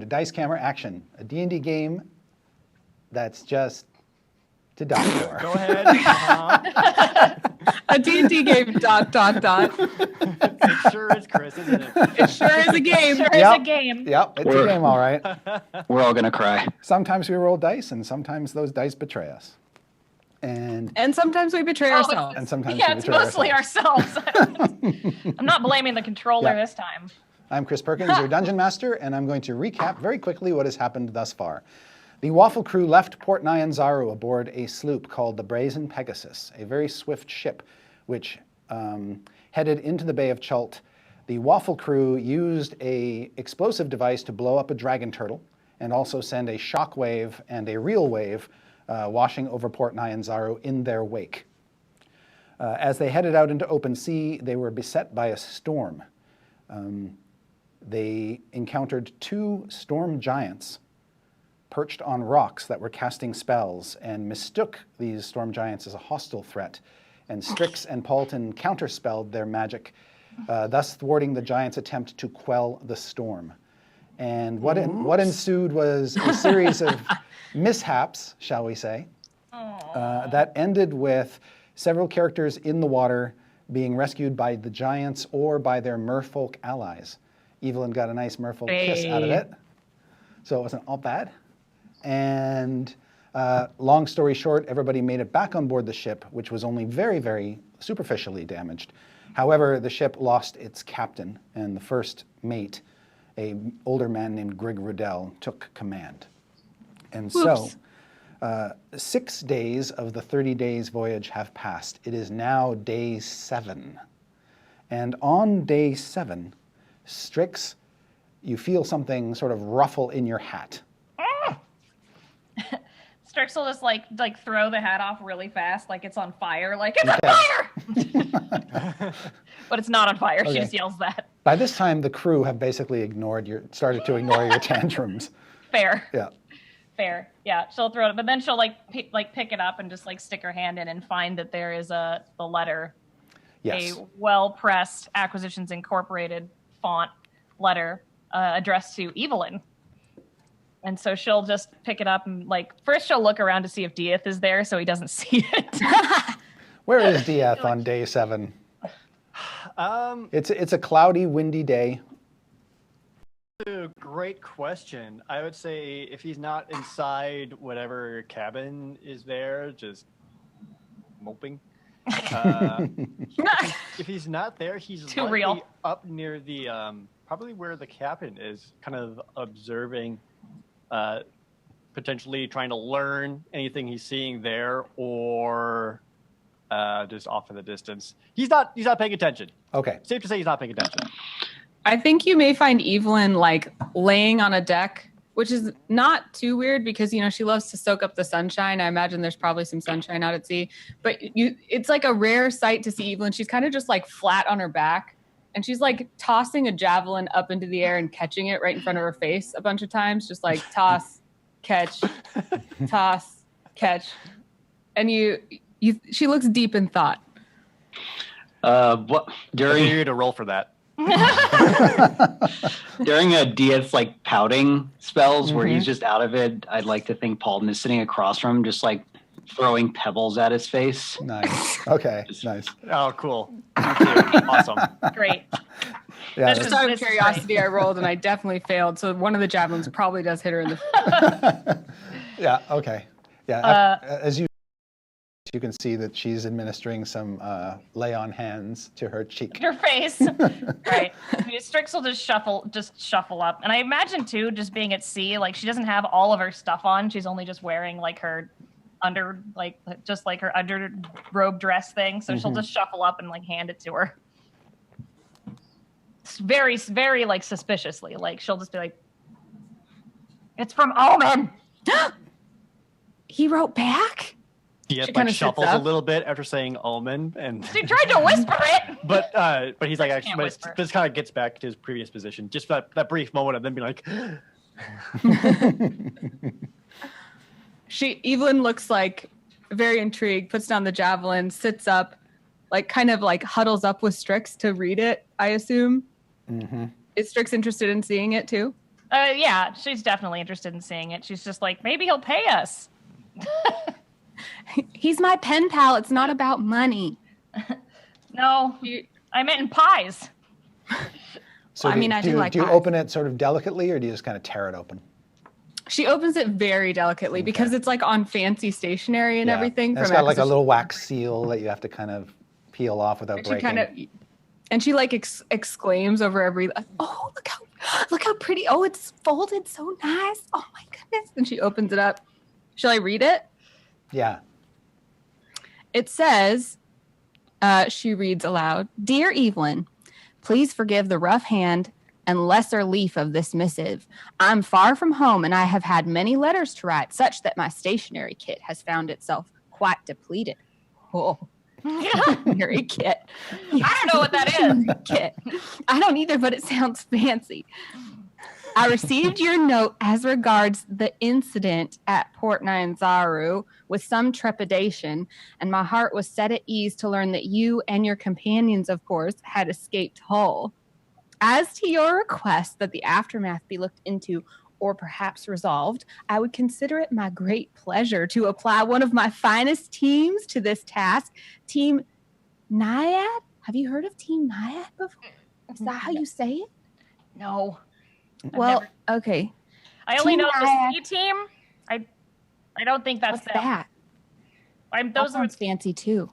to Dice Camera Action, a D&D game that's just to die for. Go ahead. A D&D game, ... It sure is, Chris, isn't it? It sure is a game. Sure is a game. Yep, it's a game, all right. We're all going to cry. Sometimes we roll dice, and sometimes those dice betray us. And sometimes we betray ourselves. And sometimes Yeah, we it's betray mostly ourselves. I'm not blaming the controller this time. I'm Chris Perkins, your Dungeon Master, and I'm going to recap very quickly what has happened thus far. The Waffle crew left Port Nyanzaru aboard a sloop called the Brazen Pegasus, a very swift ship which headed into the Bay of Chult. The Waffle crew used a explosive device to blow up a dragon turtle and also send a shock wave and a real wave washing over Port Nyanzaru in their wake. As they headed out into open sea, they were beset by a storm. They encountered 2 storm giants perched on rocks that were casting spells and mistook these storm giants as a hostile threat. And Strix and Paulson counterspelled their magic, thus thwarting the giants' attempt to quell the storm. And what ensued was a series of mishaps, shall we say, that ended with several characters in the water being rescued by the giants or by their merfolk allies. Evelyn got a nice merfolk kiss out of it, so it wasn't all bad. And long story short, everybody made it back on board the ship, which was only very, very superficially damaged. However, the ship lost its captain, and the first mate, an older man named Grig Rudell, took command. And so, 6 days of the 30 days voyage have passed. It is now day 7. And on day 7, Strix, you feel something sort of ruffle in your hat. Strix will just like throw the hat off really fast, like it's on fire, like it's on fire! But it's not on fire. Okay. She just yells that. By this time, the crew have basically started to ignore your tantrums. Fair. Yeah. Fair. Yeah. She'll throw it, but then she'll pick it up and just stick her hand in and find that there is the letter, a well-pressed Acquisitions Incorporated font letter addressed to Evelyn. And so she'll just pick it up and first she'll look around to see if Dieth is there so he doesn't see it. Where is Dieth on day 7? It's a cloudy, windy day. A great question. I would say if he's not inside whatever cabin is there, just moping. If he's not there, he's too real. Up near the probably where the captain is, kind of observing. Potentially trying to learn anything he's seeing there, or just off in the distance. He's not paying attention. Okay. Safe to say he's not paying attention. I think you may find Evelyn laying on a deck, which is not too weird because she loves to soak up the sunshine. I imagine there's probably some sunshine out at sea, but it's a rare sight to see Evelyn. She's kind of just flat on her back. And she's tossing a javelin up into the air and catching it right in front of her face a bunch of times. Just toss, catch, toss, catch. And she looks deep in thought. During you to roll for that. During a Dieth pouting spells where he's just out of it, I'd like to think Paulson is sitting across from him, just throwing pebbles at his face. Nice. Okay. Nice. Oh, cool. Awesome. Great. Yeah, just out of curiosity, I rolled and I definitely failed. So one of the javelins probably does hit her in the. Yeah. Okay. Yeah. As you can see that she's administering some lay on hands to her cheek. Her face. Right. Strix will just shuffle up, and I imagine too, just being at sea, she doesn't have all of her stuff on. She's only just wearing her under her under robe dress thing, so she'll just shuffle up and hand it to her. It's very, very suspiciously. She'll just be it's from Omen. He wrote back. He shuffles a little bit after saying Omen, and she tried to whisper it. But he's actually, this kind of gets back to his previous position. Just that brief moment of them being Evelyn looks very intrigued, puts down the javelin, sits up, huddles up with Strix to read it, I assume. Mm-hmm. Is Strix interested in seeing it too? Yeah, she's definitely interested in seeing it. She's just like, maybe he'll pay us. He's my pen pal. It's not about money. No, I meant in pies. So I do like do you pies. open it sort of delicately, or do you just kind of tear it open? She opens it very delicately because it's like on fancy stationery and everything. And it's got like a little wax seal that you have to kind of peel off without breaking. And she like exclaims over every, oh, look how pretty. Oh, it's folded so nice. Oh my goodness. And she opens it up. Shall I read it? Yeah. It says, she reads aloud, Dear Evelyn, please forgive the rough hand and lesser leaf of this missive. I'm far from home and I have had many letters to write, such that my stationery kit has found itself quite depleted. Oh. Stationery kit. I don't know what that is. Kit. I don't either, but it sounds fancy. I received your note as regards the incident at Port Nyanzaru with some trepidation, and my heart was set at ease to learn that you and your companions, of course, had escaped Hull. As to your request that the aftermath be looked into or perhaps resolved, I would consider it my great pleasure to apply one of my finest teams to this task. Team Naiad? Have you heard of Team Naiad before? Is that how you say it? No. Okay. I only Team know Naiad. the C team. I don't think that's What's that? Those are sounds fancy too.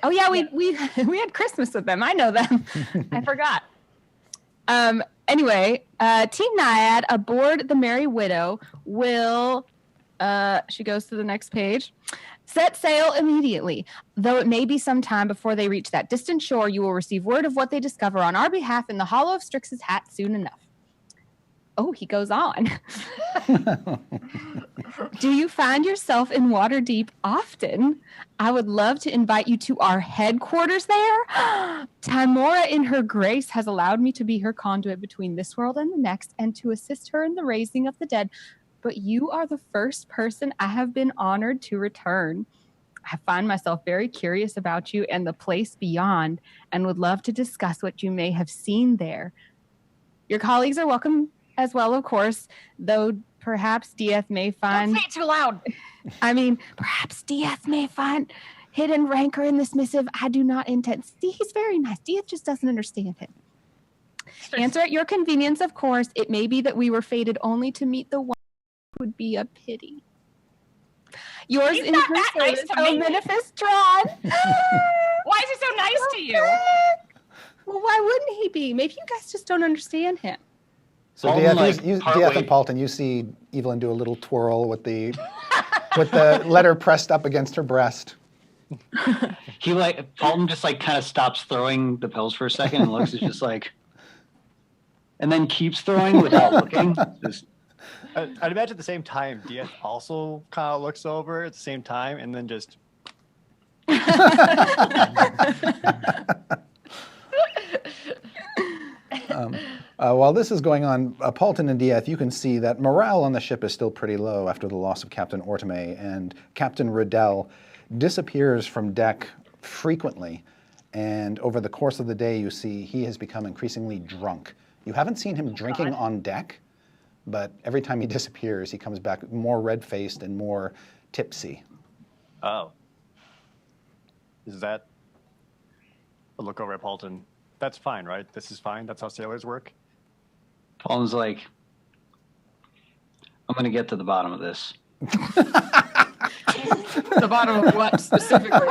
Oh yeah, we had Christmas with them. I know them. I forgot. Anyway, Team Naiad aboard the Merry Widow will, she goes to the next page, set sail immediately. Though it may be some time before they reach that distant shore, you will receive word of what they discover on our behalf in the hollow of Strix's hat soon enough. Oh, he goes on. Do you find yourself in Waterdeep often? I would love to invite you to our headquarters there. Timora in her grace has allowed me to be her conduit between this world and the next and to assist her in the raising of the dead. But you are the first person I have been honored to return. I find myself very curious about you and the place beyond and would love to discuss what you may have seen there. Your colleagues are welcome as well, of course, though perhaps Dieth may find... Don't say it too loud. Perhaps Dieth may find hidden rancor in this missive. I do not intend... See, he's very nice. Dieth just doesn't understand him. Answer at your convenience, of course. It may be that we were fated only to meet the one who would be a pity. Yours He's in not her that nice service, to me. Menefis Tron. Why is he so nice to you? Well, why wouldn't he be? Maybe you guys just don't understand him. So Dieth and Paulton, you see Evelyn do a little twirl with the letter pressed up against her breast. Paulton just kind of stops throwing the pills for a second and looks just and then keeps throwing without looking. I'd imagine at the same time, Dieth also kind of looks over at the same time and then just. While this is going on, Paulton and Dieth, you can see that morale on the ship is still pretty low after the loss of Captain Orteme, and Captain Riddell disappears from deck frequently, and over the course of the day you see he has become increasingly drunk. You haven't seen him drinking on deck, but every time he disappears he comes back more red-faced and more tipsy. Oh. Is that... I'll look over at Paulton. That's fine, right? This is fine? That's how sailors work? Paulton's like, I'm going to get to the bottom of this. The bottom of what specifically?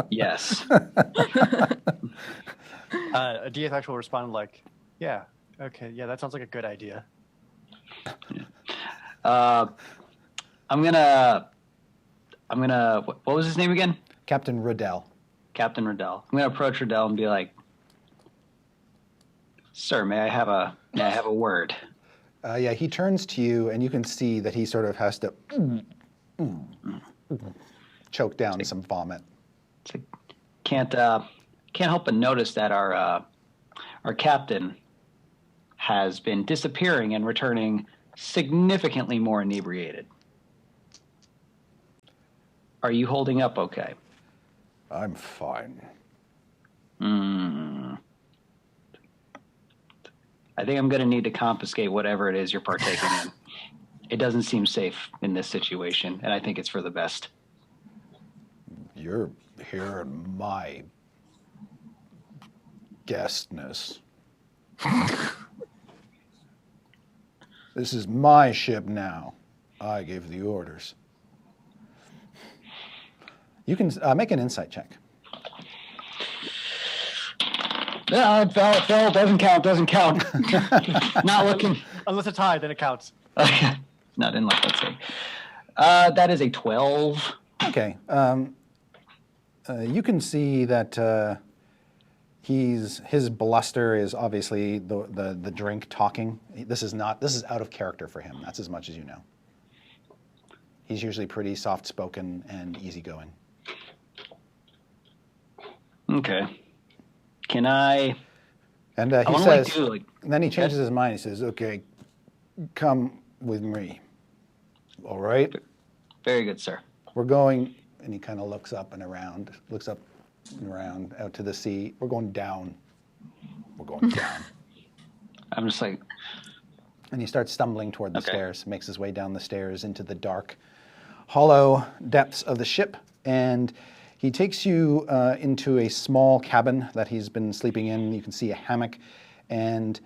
Yes. Dieth actually responded like, yeah, okay, yeah, that sounds like a good idea. I'm gonna, what was his name again? Captain Riddell. Captain Riddell. I'm going to approach Riddell and be like, sir, may I have a word? Yeah, he turns to you, and you can see that he sort of has to choke down some vomit. It's like, can't help but notice that our captain has been disappearing and returning significantly more inebriated. Are you holding up okay? I'm fine. I think I'm going to need to confiscate whatever it is you're partaking in. It doesn't seem safe in this situation, and I think it's for the best. You're here in my guestness. This is my ship now. I gave the orders. You can make an insight check. No, it fell. Doesn't count. Not looking. Unless it's high, then it counts. Not in like that sake. That is a 12. Okay. You can see that his bluster is obviously the drink talking. This is out of character for him. That's as much as you know. He's usually pretty soft-spoken and easygoing. Okay. Can I? And he says, and then he changes his mind. He says, "Okay, come with me. All right." Very good, sir. We're going, and he kind of looks up and around out to the sea. We're going down. We're going down. I'm just like. And he starts stumbling toward the stairs, makes his way down the stairs into the dark, hollow depths of the ship, and he takes you into a small cabin that he's been sleeping in. You can see a hammock, and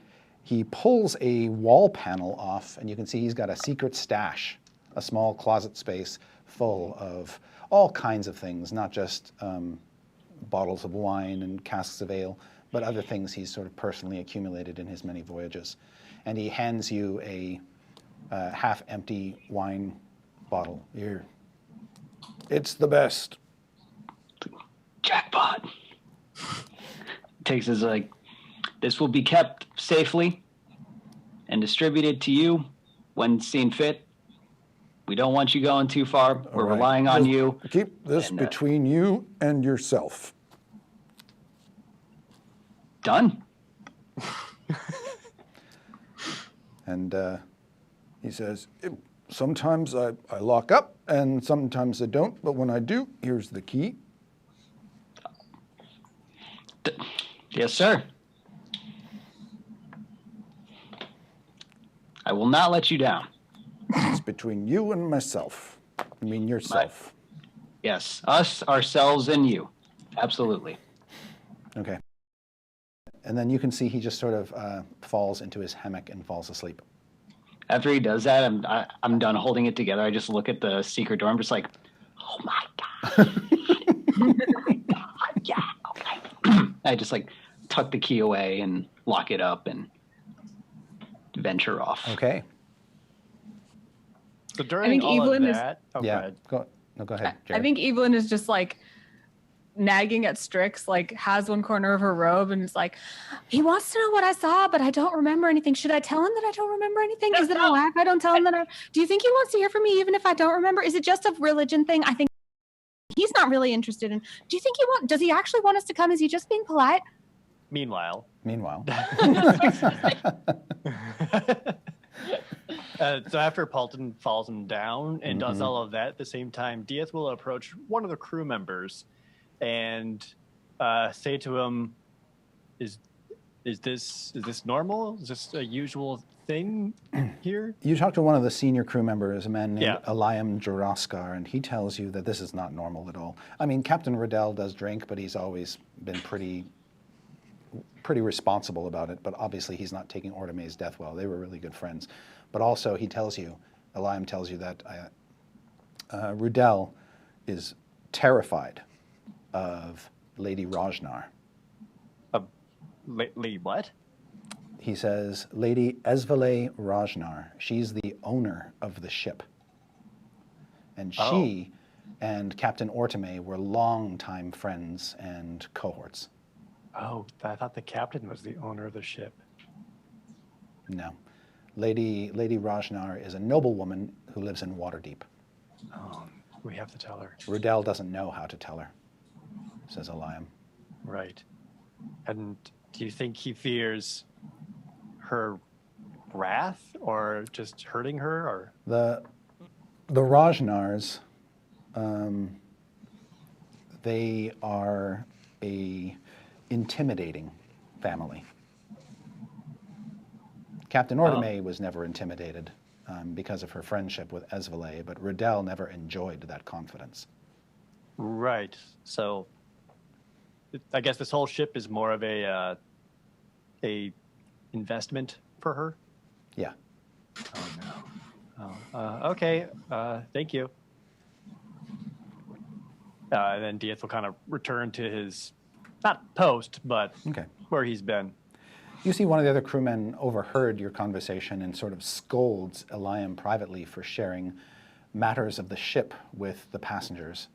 he pulls a wall panel off, and you can see he's got a secret stash, a small closet space full of all kinds of things, not just bottles of wine and casks of ale, but other things he's sort of personally accumulated in his many voyages. And he hands you a half-empty wine bottle. Here. It's the best. Jackpot. Takes his this will be kept safely and distributed to you when seen fit. We don't want you going too far. We're relying on you. Keep this between you and yourself. Done. And he says, sometimes I lock up and sometimes I don't, but when I do, here's the key. Yes, sir. I will not let you down. It's between you and myself. I mean yourself. Yes, us, ourselves, and you. Absolutely. Okay. And then you can see he just sort of falls into his hammock and falls asleep. After he does that, I'm done holding it together. I just look at the secret door. I'm just like, oh my god. Oh my god, yeah. Okay. I just tuck the key away and lock it up and venture off. Okay. So during all Evelyn of that, go ahead. Go ahead, Jared. I think Evelyn is just nagging at Strix, has one corner of her robe and is like, he wants to know what I saw, but I don't remember anything. Should I tell him that I don't remember anything? Is it a lie if I don't tell him that do you think he wants to hear from me even if I don't remember? Is it just a religion thing? I think he's not really interested in. Do you think does he actually want us to come? Is he just being polite? Meanwhile. So after Paulson falls him down and does all of that, at the same time, Diaz will approach one of the crew members and say to him, "Is this normal? Is this a usual thing here?" You talk to one of the senior crew members, a man named Eliam Juraskar, and he tells you that this is not normal at all. I mean, Captain Riddell does drink, but he's always been pretty responsible about it. But obviously, he's not taking Ortime's death well. They were really good friends. But also, Eliam tells you that Riddell is terrified of Lady Rajnar. Lady what? He says, Lady Esvele Rajnar. She's the owner of the ship. And she and Captain Ortime were longtime friends and cohorts. Oh, I thought the captain was the owner of the ship. No. Lady Rajnar is a noblewoman who lives in Waterdeep. Oh, we have to tell her. Riddell doesn't know how to tell her, says Eliam. Right. And do you think he fears her wrath or just hurting her? Or The Rajnars, they are a intimidating family. Captain Ordame was never intimidated because of her friendship with Esvale, but Riddell never enjoyed that confidence. Right. So I guess this whole ship is more of a investment for her. Yeah. Oh no. Oh, okay. Thank you. And then Dieth will kind of return to his, not post, but Okay. where he's been. You see one of the other crewmen overheard your conversation and sort of scolds Eliam privately for sharing matters of the ship with the passengers.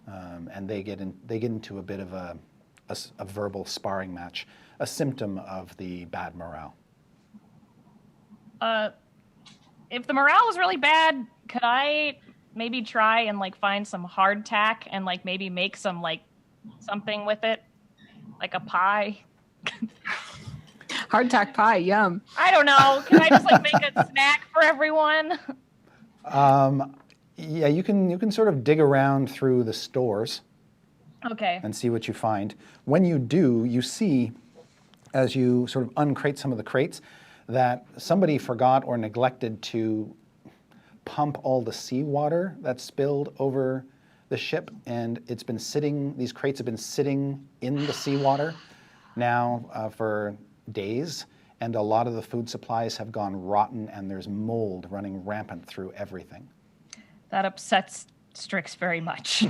And they get into a bit of a verbal sparring match, a symptom of the bad morale. If the morale was really bad, could I maybe try and like find some hardtack and like maybe make some like something with it, like a pie? Hardtack pie, yum. I don't know. Can I just like make a snack for everyone? Yeah, you can sort of dig around through the stores Okay. and see what you find. When you do, you see, as you sort of uncrate some of the crates, that somebody forgot or neglected to pump all the seawater that spilled over the ship, and it's been sitting, these crates have been sitting in the seawater now for days, and a lot of the food supplies have gone rotten, and there's mold running rampant through everything. That upsets Strix very much.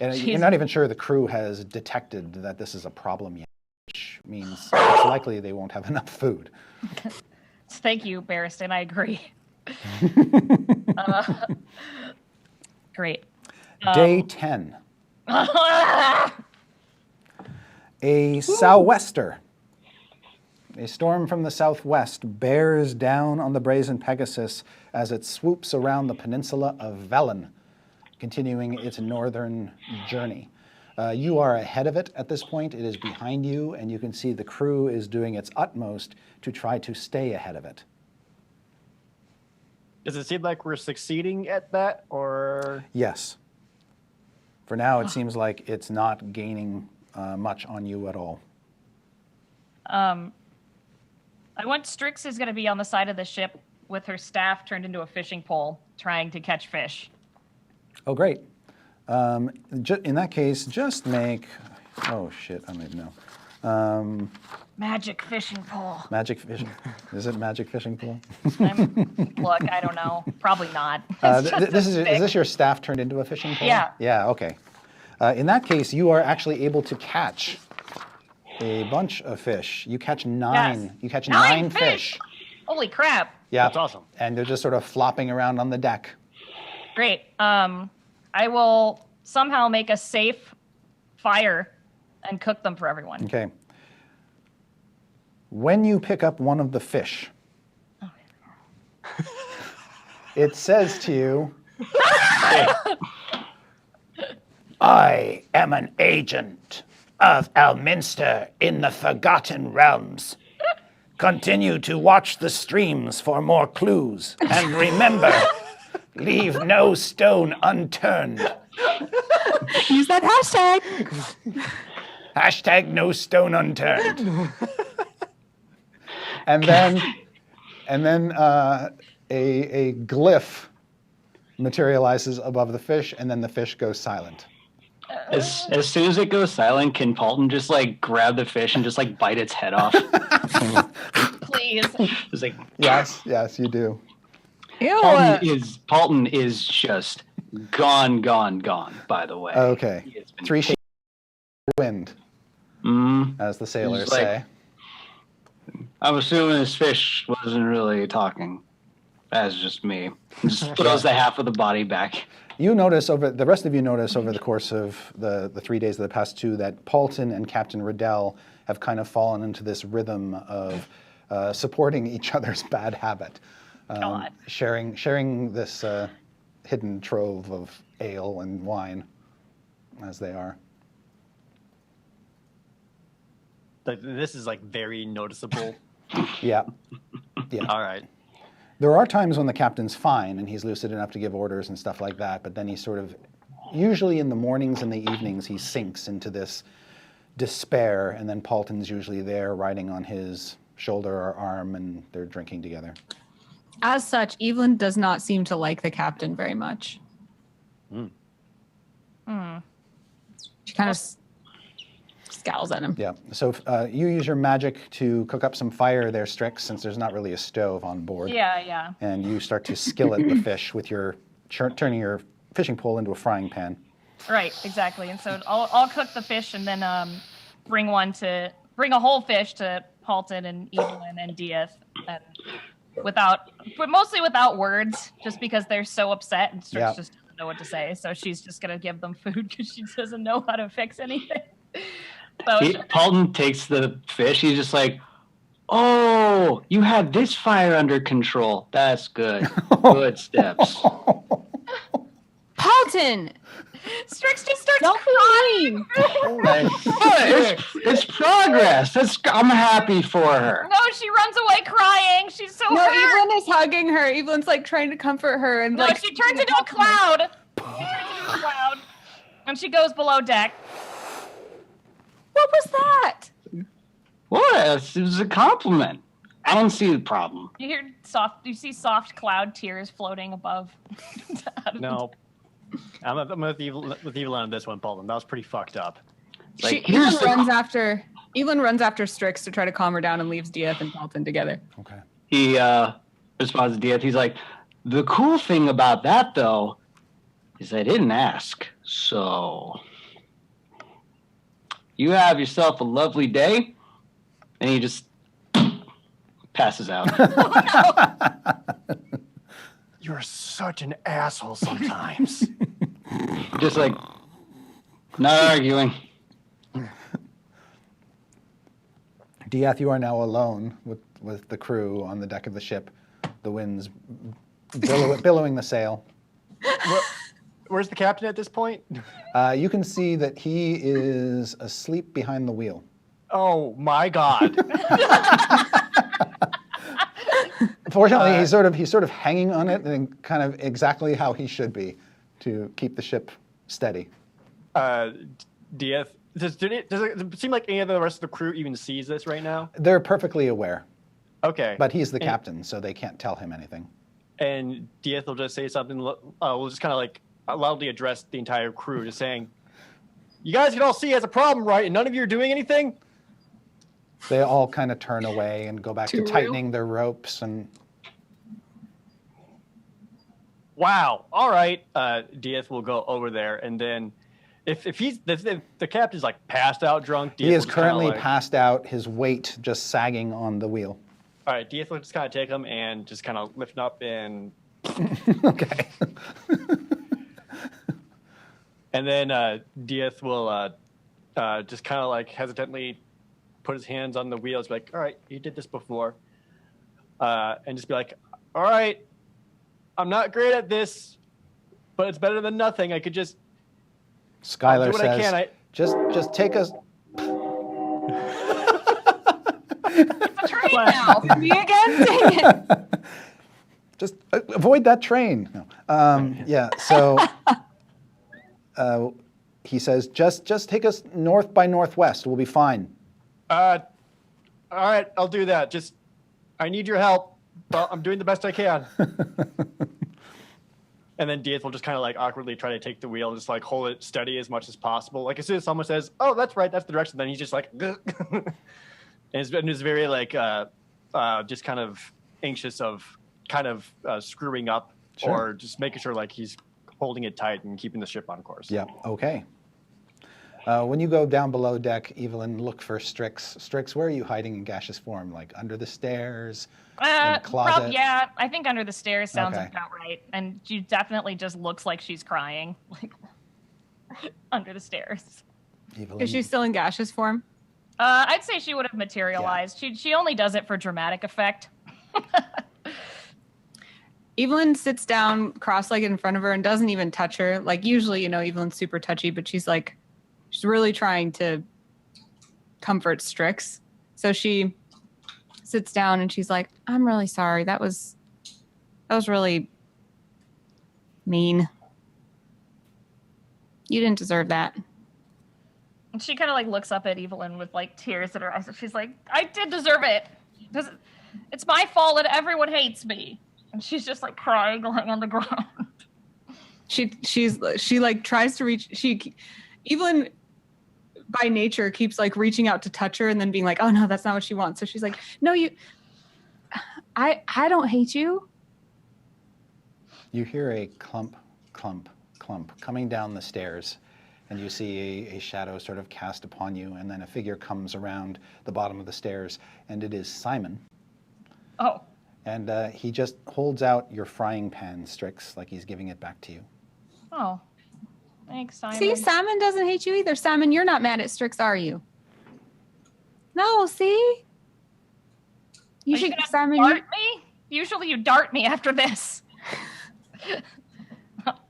And you're not even sure the crew has detected that this is a problem yet, which means it's likely they won't have enough food. Thank you, Barristan. I agree. Great. Day 10. A sou'wester. A storm from the southwest bears down on the brazen Pegasus as it swoops around the peninsula of Velen, continuing its northern journey. You are ahead of it at this point. It is behind you, and you can see the crew is doing its utmost to try to stay ahead of it. Does it seem like we're succeeding at that, or? Yes. For now, it seems like it's not gaining much on you at all. I want Strix is going to be on the side of the ship with her staff turned into a fishing pole, trying to catch fish. Oh, great. In that case, just make... Oh, shit, I don't even know. Magic fishing pole. Magic fishing... Is it magic fishing pool? Look, I don't know. Probably not. Is this your staff turned into a fishing pole? Yeah. Yeah, okay. In that case, you are actually able to catch a bunch of fish. You catch 9. Yes. You catch 9 9 fish. Holy crap. Yeah. That's awesome. And they're just sort of flopping around on the deck. Great. I will somehow make a safe fire and cook them for everyone. Okay. When you pick up one of the fish, it says to you, I am an agent of Elminster in the Forgotten Realms. Continue to watch the streams for more clues. And remember, leave no stone unturned. Use that hashtag. Hashtag no stone unturned. And then a glyph materializes above the fish, and then the fish goes silent. As soon as it goes silent, can Paulton just like grab the fish and just like bite its head off? Please. Just like Yes, you do. Ew. Paulton is just gone. By the way. Okay. He has been 3 sheets of wind, as the sailors He's like- say. I'm assuming this fish wasn't really talking. That's just me. Just throws the half of the body back. The rest of you notice over the course of the 3 days of the past 2 that Paulton and Captain Riddell have kind of fallen into this rhythm of supporting each other's bad habit. God. Sharing this hidden trove of ale and wine as they are. This is like very noticeable. Yeah. All right. There are times when the captain's fine and he's lucid enough to give orders and stuff like that, but then he sort of, usually in the mornings and the evenings, he sinks into this despair, and then Paulton's usually there riding on his shoulder or arm, and they're drinking together. As such, Evelyn does not seem to like the captain very much. She kind of scowls at him. Yeah. So you use your magic to cook up some fire there, Strix, since there's not really a stove on board. Yeah. And you start to skillet the fish with your turning your fishing pole into a frying pan. Right, exactly. And so I'll cook the fish and then bring a whole fish to Paulson and Evelyn and Dieth, and mostly without words, just because they're so upset and Strix just doesn't know what to say. So she's just gonna give them food because she doesn't know how to fix anything. So Paulson takes the fish. He's just like, "Oh, you have this fire under control. That's good. Good steps." Paulson! Strix just starts Don't crying. It's progress. I'm happy for her. No, she runs away crying. She's so No, hurt. Evelyn is hugging her. Evelyn's like trying to comfort her, and No, like she turns into a cloud. And she goes below deck. What was that? What? It was a compliment. I don't see the problem. You see soft cloud tears floating above. No. I'm with Evelyn on this one, Paulson. That was pretty fucked up. Like, Evelyn runs after Strix to try to calm her down and leaves Dieth and Paulson together. Okay. He responds to Dieth. He's like, "The cool thing about that, though, is I didn't ask. So you have yourself a lovely day." And he just passes out. You're such an asshole sometimes. Just like, not arguing. Dieth, you are now alone with the crew on the deck of the ship. The wind's billowing the sail. Where's the captain at this point? You can see that he is asleep behind the wheel. Oh my God. Fortunately, he's sort of hanging on it and kind of exactly how he should be to keep the ship steady. Dieth, does it seem like any of the rest of the crew even sees this right now? They're perfectly aware. Okay. But he's the captain, so they can't tell him anything. And Dieth will just say something. We'll just kind of like loudly address the entire crew, just saying, "You guys can all see it as a problem, right? And none of you are doing anything." They all kind of turn away and go back to tightening their ropes and. Wow. All right. Dieth will go over there, and then if the captain's like passed out drunk, Dieth He is will currently just passed out, his weight just sagging on the wheel. all right, Dieth will just kind of take him and just kind of lift him up and. Okay. And then Dieth will just kind of like hesitantly put his hands on the wheels, like, "All right, you did this before," and just be like, "All right, I'm not great at this, but it's better than nothing. I could just." Skylar do what says, I can. just take us. It's a train now. Me again? Dang it. Just avoid that train. No. Yeah, so he says, just take us north by northwest. We'll be fine. All right, I'll do that. Just, I need your help, but I'm doing the best I can. And then Dieth will just kind of like awkwardly try to take the wheel and just like hold it steady as much as possible. Like as soon as someone says, "Oh, that's right, that's the direction," then he's just like, and it's very like just kind of anxious of kind of screwing up or just making sure like he's holding it tight and keeping the ship on course. Yeah, okay. When you go down below deck, Evelyn, look for Strix. Strix, where are you hiding in gaseous form? Like under the stairs? In the closet? Yeah, I think under the stairs sounds Okay. about right. And she definitely just looks like she's crying, like under the stairs. Evelyn. Is she still in gaseous form? I'd say she would have materialized. She only does it for dramatic effect. Evelyn sits down cross-legged in front of her and doesn't even touch her. Like usually, Evelyn's super touchy, but she's really trying to comfort Strix. So she sits down and she's like, "I'm really sorry. That was really mean. You didn't deserve that." And she kind of like looks up at Evelyn with like tears in her eyes. And she's like, "I did deserve it. It's my fault that everyone hates me. And she's just like crying, lying on the ground. She like tries to reach. Evelyn by nature keeps like reaching out to touch her and then being like, oh no, that's not what she wants. So she's like, no, I don't hate you. You hear a clump, clump, clump coming down the stairs, and you see a shadow sort of cast upon you, and then a figure comes around the bottom of the stairs, and it is Simon. Oh. And he just holds out your frying pan, Strix, like he's giving it back to you. Oh. Thanks, Simon. See, Simon doesn't hate you either. Simon, you're not mad at Strix, are you? No, see? You should, Simon. Dart me? Usually you dart me after this.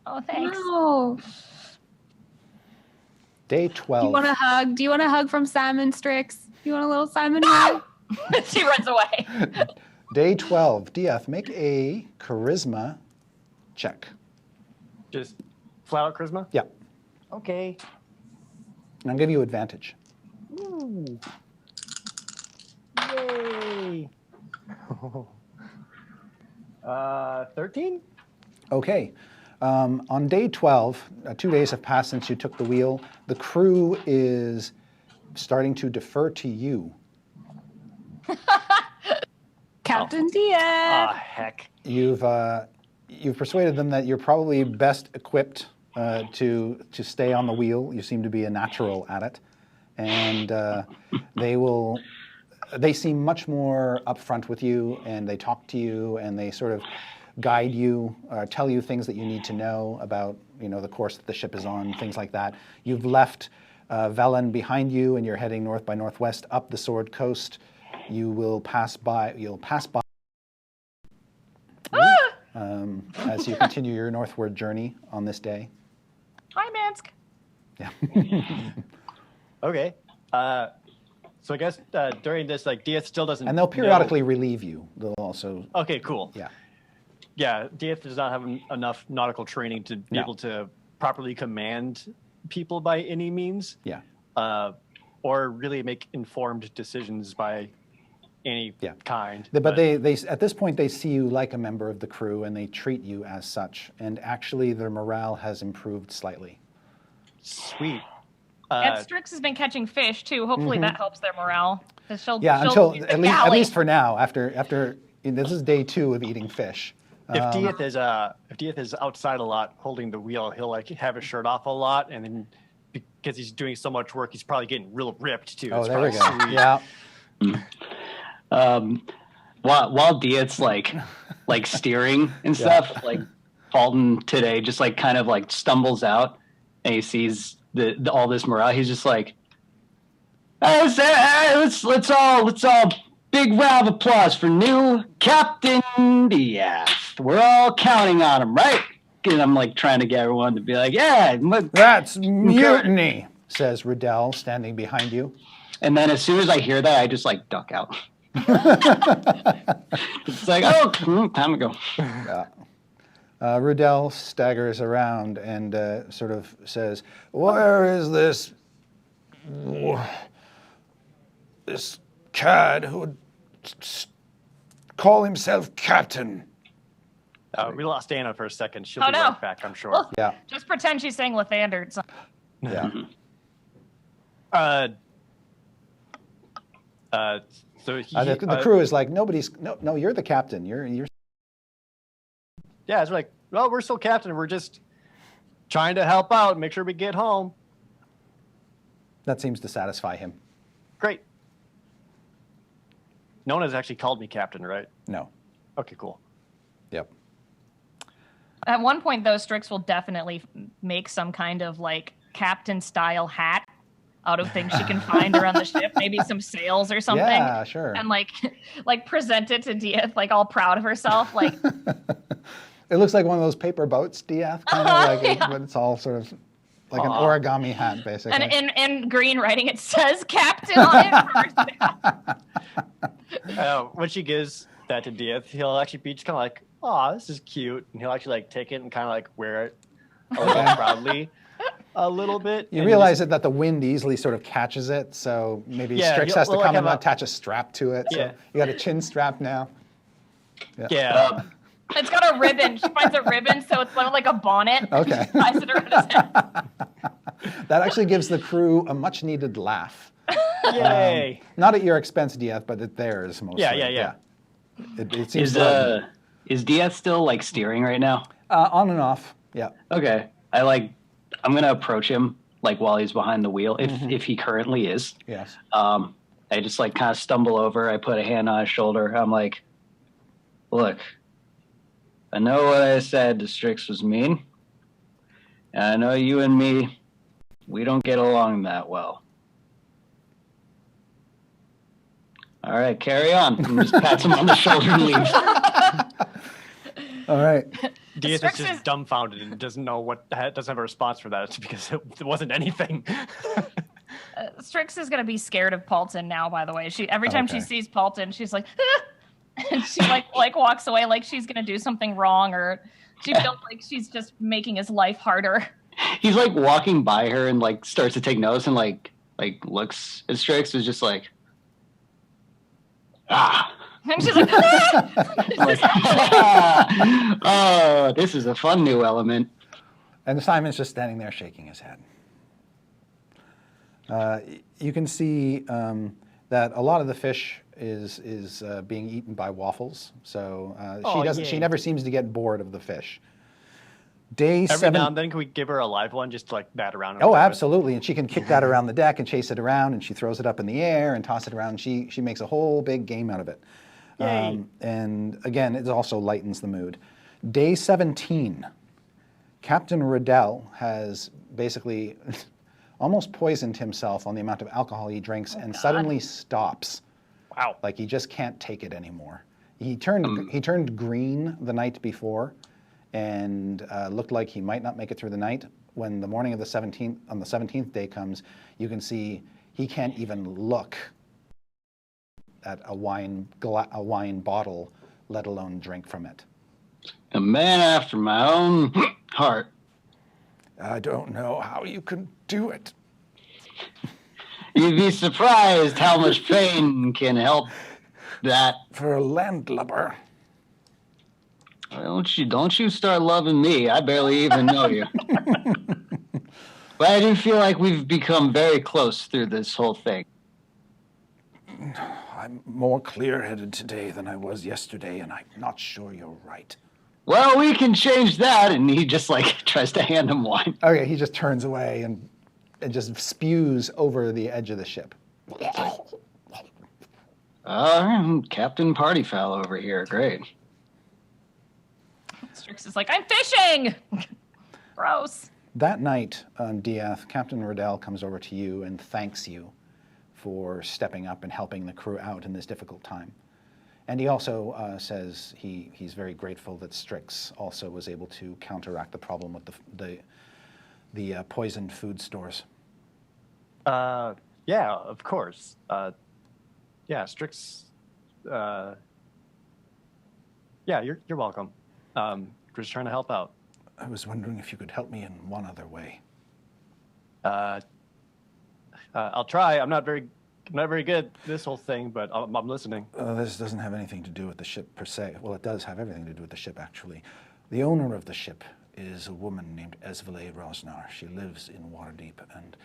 Oh, thanks. No. Day 12. Do you want a hug? Do you want a hug from Simon, Strix? You want a little Simon No! hug? She runs away. Day 12. Dieth, make a charisma check. Just flat out charisma? Yeah. Okay. And I'll give you advantage. Ooh. Yay. 13? Okay. On day 12, 2 days have passed since you took the wheel. The crew is starting to defer to you. Captain Diaz. Ah, heck. You've persuaded them that you're probably best equipped to stay on the wheel. You seem to be a natural at it, and they seem much more upfront with you, and they talk to you, and they sort of guide you, tell you things that you need to know about, the course that the ship is on, things like that. You've left Velen behind you, and you're heading north by northwest up the Sword Coast. You'll pass by as you continue your northward journey on this day. Hi, Mansk. Yeah. Okay. So I guess during this, Dieth still doesn't. And they'll periodically relieve you. They'll also. Okay, cool. Yeah. Yeah, Dieth does not have enough nautical training to be No. able to properly command people by any means. Yeah. Or really make informed decisions by any kind. But they at this point they see you like a member of the crew, and they treat you as such. And actually, their morale has improved slightly. Sweet. And Strix has been catching fish too. Hopefully that helps their morale. She'll Until use the at galley. least for now. After this is day 2 of eating fish. If Dieth is outside a lot, holding the wheel, he'll have his shirt off a lot, and then because he's doing so much work, he's probably getting real ripped too. Oh, It's there we go. probably sweet. Yeah. While Dieth's like steering and stuff, like Paulson today just kind of stumbles out, and he sees all this morale. He's just like, let's all big round of applause for new Captain Dieth. We're all counting on him, right? And I'm trying to get everyone to be like, yeah, That's mutiny, says Riddell, standing behind you. And then as soon as I hear that, I just duck out. It's time to go. Yeah. Riddell staggers around and sort of says, "Where is this cad who would call himself captain?" We lost Anna for a second. She'll Oh, be no. right back, I'm sure. Well, Yeah. just pretend she's saying Lathander. Yeah. So The crew is like, no, you're the captain. You're. Yeah, it's well, we're still captain. We're just trying to help out, make sure we get home. That seems to satisfy him. Great. No one has actually called me captain, right? No. Okay, cool. Yep. At one point, though, Strix will definitely make some kind of captain-style hat out of things she can find around the ship, maybe some sails or something. Yeah, sure. And present it to Dieth, all proud of herself, It looks like one of those paper boats, Dieth, kind of but it's all sort of like an origami hat, basically. and in green writing it says "Captain" on it. When she gives that to Dieth, he'll actually be just kind of like, "Oh, this is cute," and he'll actually take it and kind of wear it a little proudly. a little bit. You realize that the wind easily sort of catches it, so maybe Strix has to come and attach a strap to it. So you got a chin strap now. Yeah. It's got a ribbon. She finds a ribbon, so it's like a bonnet. Okay. She ties it around his head. That actually gives the crew a much-needed laugh. Yay! Not at your expense, Dieth, but at theirs mostly. Yeah. It seems is Dieth still like steering right now? on and off. Yeah. Okay. I'm gonna approach him like while he's behind the wheel, if he currently is. Yes. I just like kind of stumble over. I put a hand on his shoulder. I'm like, look, I know what I said to Strix was mean. And I know you and me, we don't get along that well. All right, carry on. And just pats him on the shoulder and leaves. All right. Diaz is just dumbfounded and doesn't have a response for that. It's because it wasn't anything. Strix is gonna be scared of Paulson now. By the way, every time she sees Paulson, she's like, and she like walks away like she's gonna do something wrong, or she feels like she's just making his life harder. He's like walking by her and like starts to take notice and like looks at Strix, is just like, And she's like, ah! Oh, this is a fun new element. And Simon's just standing there shaking his head. You can see that a lot of the fish is being eaten by Waffles. So she never seems to get bored of the fish. Every now and then, can we give her a live one just to like bat around? Oh, absolutely. And she can kick that around the deck and chase it around, and she throws it up in the air and toss it around. She makes a whole big game out of it. And again, it also lightens the mood. Day 17, Captain Riddell has basically almost poisoned himself on the amount of alcohol he drinks suddenly stops. Wow. Like he just can't take it anymore. He turned green the night before and looked like he might not make it through the night. When the morning of the 17th, on the 17th day comes, you can see he can't even look at a wine bottle, let alone drink from it. A man after my own heart. I don't know how you can do it. You'd be surprised how much pain can help that. For a landlubber. Don't you start loving me. I barely even know you. But I do feel like we've become very close through this whole thing. I'm more clear-headed today than I was yesterday, and I'm not sure you're right. Well, we can change that. And he just like tries to hand him wine. Okay, he just turns away and just spews over the edge of the ship. Captain Partyfoul over here. Great. Strix is like, I'm fishing. Gross. That night on Diath, Captain Riddell comes over to you and thanks you for stepping up and helping the crew out in this difficult time. And he also says he's very grateful that Strix also was able to counteract the problem with the poisoned food stores. Yeah, of course. Yeah, Strix. Yeah, you're welcome. Just trying to help out. I was wondering if you could help me in one other way. I'll try. I'm not very good at this whole thing, but I'm listening. This doesn't have anything to do with the ship per se. Well, it does have everything to do with the ship, actually. The owner of the ship is a woman named Esvele Rosnar. She lives in Waterdeep, and...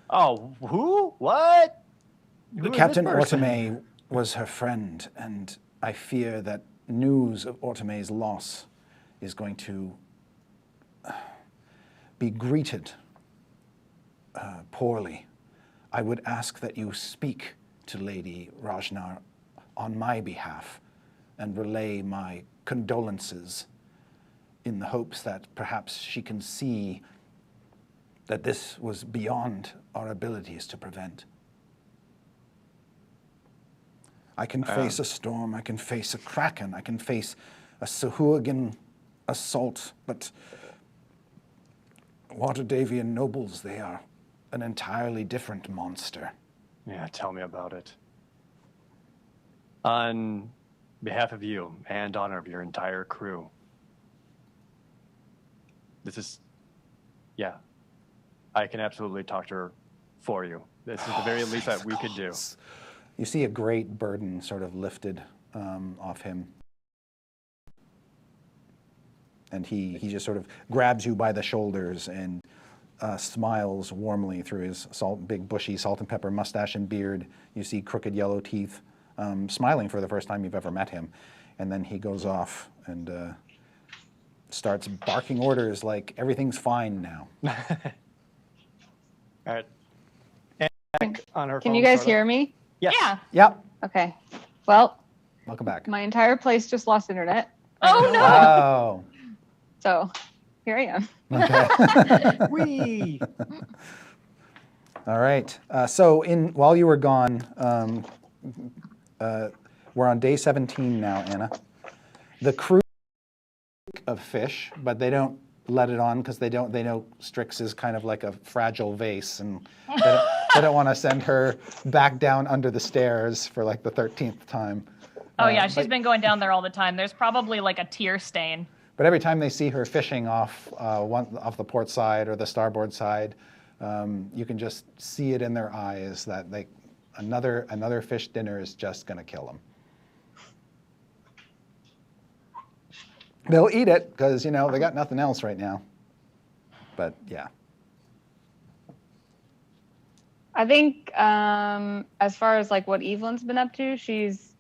Oh, who? What? Who Captain Ortome was her friend, and I fear that news of Ortome's loss is going to be greeted poorly. I would ask that you speak to Lady Rajnar on my behalf and relay my condolences in the hopes that perhaps she can see that this was beyond our abilities to prevent. I can face a storm, I can face a kraken, I can face a Sahuagin assault, but Waterdavian nobles, they are an entirely different monster. Yeah, tell me about it. On behalf of you and honor of your entire crew, this is, yeah, I can absolutely talk to her for you. This is the very least that we could do. You see a great burden sort of lifted off him. And he just sort of grabs you by the shoulders and smiles warmly through his big bushy salt and pepper mustache and beard. You see crooked yellow teeth, smiling for the first time you've ever met him. And then he goes off and starts barking orders like everything's fine now. All right. And back on her Can phone, you guys sorta. hear me? Yes. Yeah. Yep. Okay. Well, Welcome back. my entire place just lost internet. Oh no. Wow. So here I am. Okay. Whee! All right. So while you were gone, we're on day 17 now, Anna. The crew of fish, but they don't let it on because they know Strix is kind of like a fragile vase, and they don't want to send her back down under the stairs for like the 13th time. Oh yeah, she's been going down there all the time. There's probably like a tear stain. But every time they see her fishing off off the port side or the starboard side, you can just see it in their eyes that another fish dinner is just going to kill them. They'll eat it because they got nothing else right now. But yeah. I think as far as like what Evelyn's been up to, she's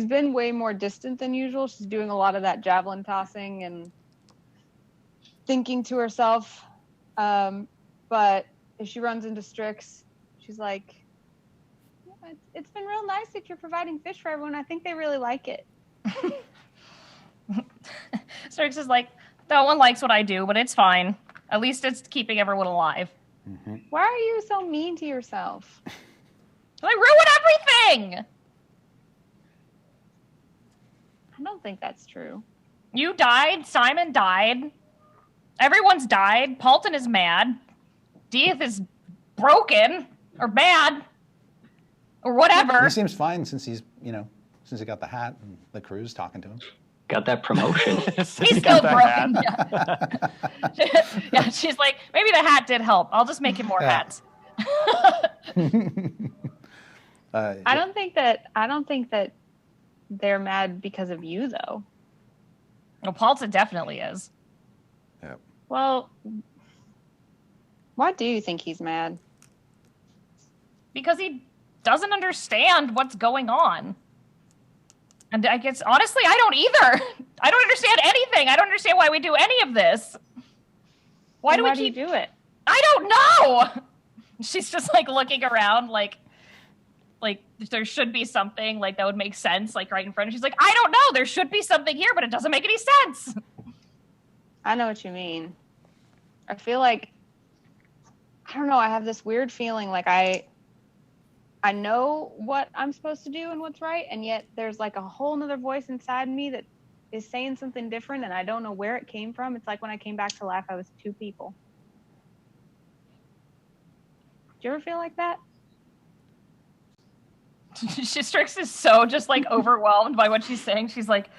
been way more distant than usual. She's doing a lot of that javelin tossing and thinking to herself. But if she runs into Strix, she's like, it's been real nice that you're providing fish for everyone. I think they really like it. Strix is like, no one likes what I do, but it's fine. At least it's keeping everyone alive. Mm-hmm. Why are you so mean to yourself? I ruin everything! I don't think that's true. You died. Simon died. Everyone's died. Paulson is mad. Deeth is broken or mad or whatever. He seems fine since he's since he got the hat and the crew's talking to him. Got that promotion. He's still broken. Yeah. Yeah, she's like, maybe the hat did help. I'll just make him more hats. I don't think that they're mad because of you, though. Well, Paulson definitely is. Yeah. Well, why do you think he's mad? Because he doesn't understand what's going on. And I guess, honestly, I don't either. I don't understand anything. I don't understand why we do any of this. Why do you do it? I don't know. She's just like looking around like there should be something like that would make sense like right in front of her. She's like, I don't know. There should be something here, but it doesn't make any sense. I know what you mean. I feel like, I don't know, I have this weird feeling like I know what I'm supposed to do and what's right, and yet there's like a whole nother voice inside me that is saying something different, and I don't know where it came from. It's like when I came back to life, I was two people. Do you ever feel like that? Strix is so just like overwhelmed by what she's saying. She's like,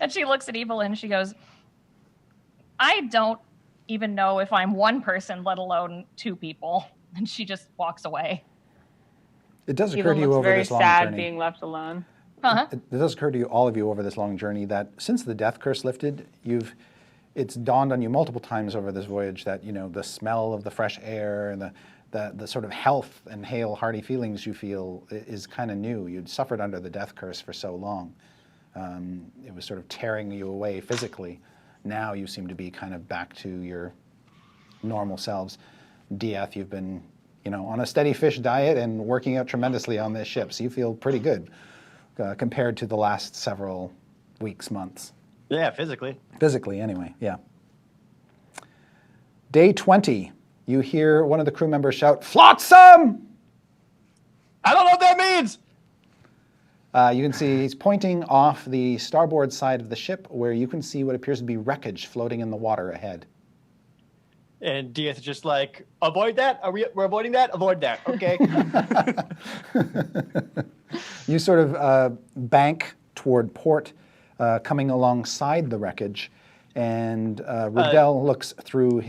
and she looks at Evelyn and she goes, I don't even know if I'm one person, let alone two people. And she just walks away. It does occur Evelyn to you looks over very this long sad journey. being left alone. Uh-huh. It does occur to all of you over this long journey that since the death curse lifted, it's dawned on you multiple times over this voyage that the smell of the fresh air and the sort of health and hale, hearty feelings you feel is kind of new. You'd suffered under the death curse for so long. It was sort of tearing you away physically. Now you seem to be kind of back to your normal selves. Dieth, you've been, on a steady fish diet and working out tremendously on this ship, so you feel pretty good compared to the last several weeks, months. Yeah, physically. Physically, anyway, yeah. Day 20, you hear one of the crew members shout, "Flotsam!" I don't know what that means! You can see he's pointing off the starboard side of the ship where you can see what appears to be wreckage floating in the water ahead. And Dieth is just like, avoid that? We're avoiding that? Avoid that. Okay. You sort of bank toward port, coming alongside the wreckage, And Riddell looks through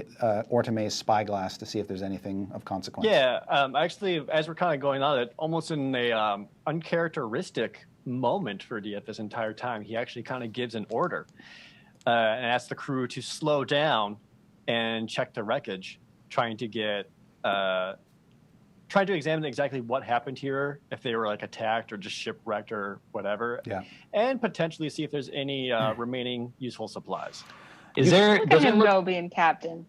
Orteme's spyglass to see if there's anything of consequence. Yeah, actually, as we're kind of going on it, almost in a uncharacteristic moment for Dieth this entire time, he actually kind of gives an order and asks the crew to slow down and check the wreckage, trying to examine exactly what happened here, if they were like attacked or just shipwrecked or whatever, and potentially see if there's any remaining useful supplies. Does it go being captain?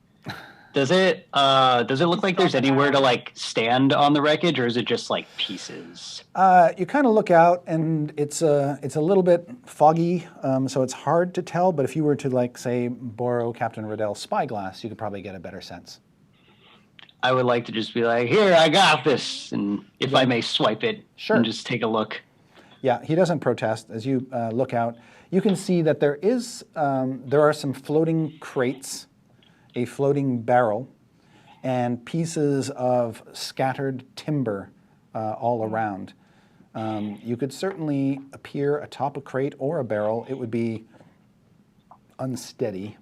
Does it look like there's anywhere to like stand on the wreckage, or is it just like pieces? You kind of look out, and it's a little bit foggy, so it's hard to tell. But if you were to like say borrow Captain Riddell's spyglass, you could probably get a better sense. I would like to just be like, here, I got this, and if I may swipe it, and just take a look. Yeah, he doesn't protest. As you look out, you can see that there are some floating crates, a floating barrel, and pieces of scattered timber all around. You could certainly appear atop a crate or a barrel. It would be unsteady.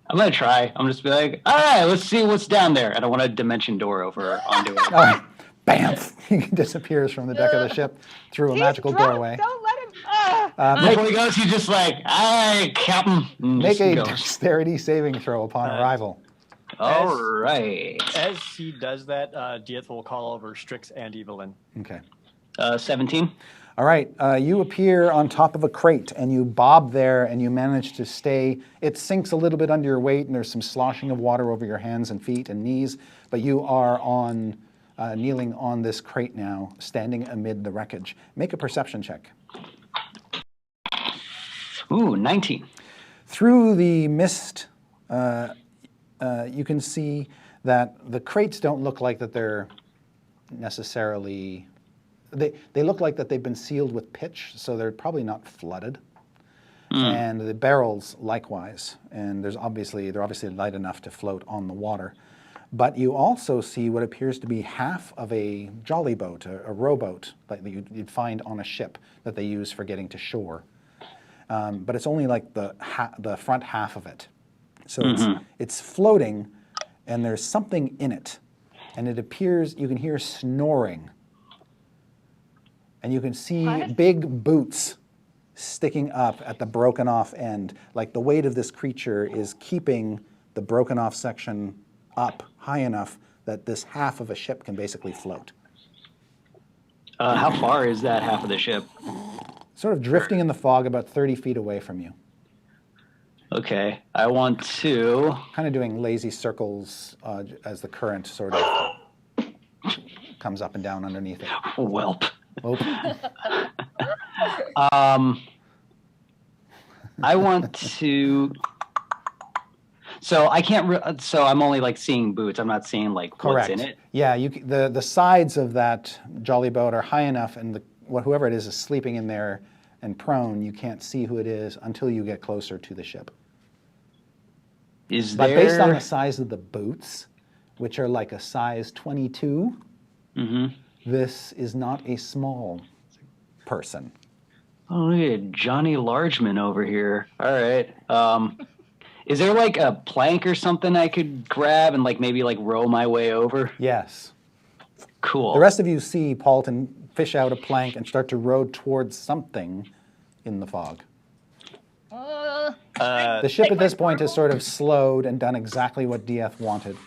I'm going to try. I'm just be like, all right, let's see what's down there. And I want to dimension door over onto it. All right. Bam! He disappears from the deck of the ship through a magical doorway. Don't let him. Before he goes, he's just like, all right, Captain. Make a dexterity saving throw upon arrival. All right. As he does that, Dieth will call over Strix and Evelyn. Okay. 17. All right, you appear on top of a crate, and you bob there, and you manage to stay. It sinks a little bit under your weight, and there's some sloshing of water over your hands and feet and knees, but you are kneeling on this crate now, standing amid the wreckage. Make a perception check. Ooh, 19. Through the mist, you can see that the crates don't look like that they're necessarily... They look like that they've been sealed with pitch, so they're probably not flooded. And the barrels likewise. And they're obviously light enough to float on the water. But you also see what appears to be half of a jolly boat, a rowboat that you'd find on a ship that they use for getting to shore. But it's only like the front half of it. So it's floating, and there's something in it. And it appears, you can hear snoring. And you can see big boots sticking up at the broken off end. Like the weight of this creature is keeping the broken off section up high enough that this half of a ship can basically float. How far is that half of the ship? Sort of drifting in the fog about 30 feet away from you. Okay, I want to... Kind of doing lazy circles as the current sort of comes up and down underneath it. Welp. I want to. So I can't. So I'm only like seeing boots. I'm not seeing like what's in it. Yeah, the sides of that jolly boat are high enough, and whoever it is sleeping in there and prone. You can't see who it is until you get closer to the ship. But based on the size of the boots, which are like a size 22. This is not a small person. Oh, look at Johnny Largeman over here. All right. Is there like a plank or something I could grab and like maybe like row my way over? Yes. Cool. The rest of you see Paulton fish out a plank and start to row towards something in the fog. The ship at this point has sort of slowed and done exactly what Dieth wanted.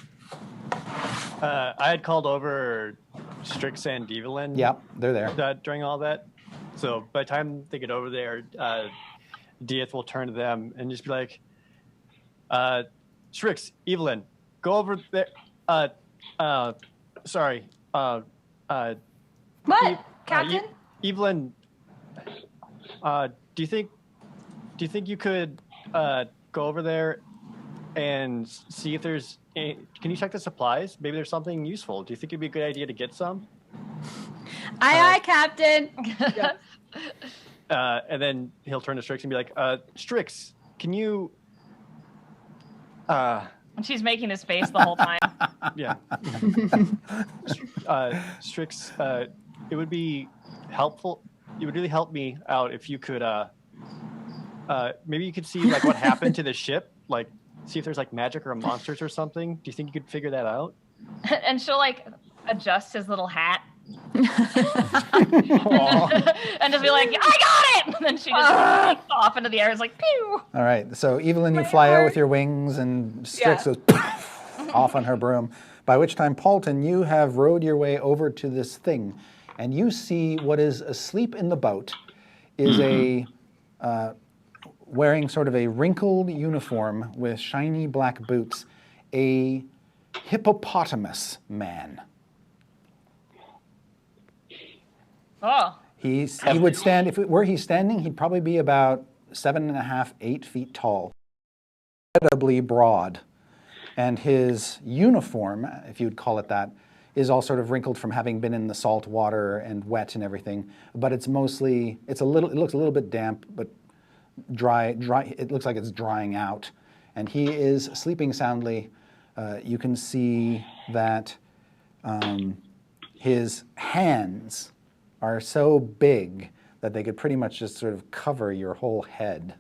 I had called over Strix and Evelyn. Yep, they're there. During all that. So by the time they get over there, Dieth will turn to them and just be like, Strix, Evelyn, go over there. Sorry. What, Captain? Evelyn, do you think you could go over there and see if there's can you check the supplies? Maybe there's something useful. Do you think it'd be a good idea to get some? Aye, Captain. And then he'll turn to Strix and be like, Strix, can you... And she's making his face the whole time. Yeah. Strix, it would be helpful. It would really help me out if you could maybe you could see like what happened to the ship, like see if there's like magic or monsters or something. Do you think you could figure that out? And she'll like adjust his little hat. Aw. And just be like, I got it! And then she just takes off into the air. It's like, pew! All right. So Evelyn, you fly out with your wings, and Strix goes off on her broom. By which time, Paulton, you have rowed your way over to this thing, and you see what is asleep in the boat is a wearing sort of a wrinkled uniform with shiny black boots, a hippopotamus man. Oh. He would stand, were he standing, he'd probably be about 7.5, 8 feet tall, incredibly broad. And his uniform, if you'd call it that, is all sort of wrinkled from having been in the salt water and wet and everything. But it's mostly, it looks a little bit damp, but dry. It looks like it's drying out. And he is sleeping soundly. You can see that his hands are so big that they could pretty much just sort of cover your whole head.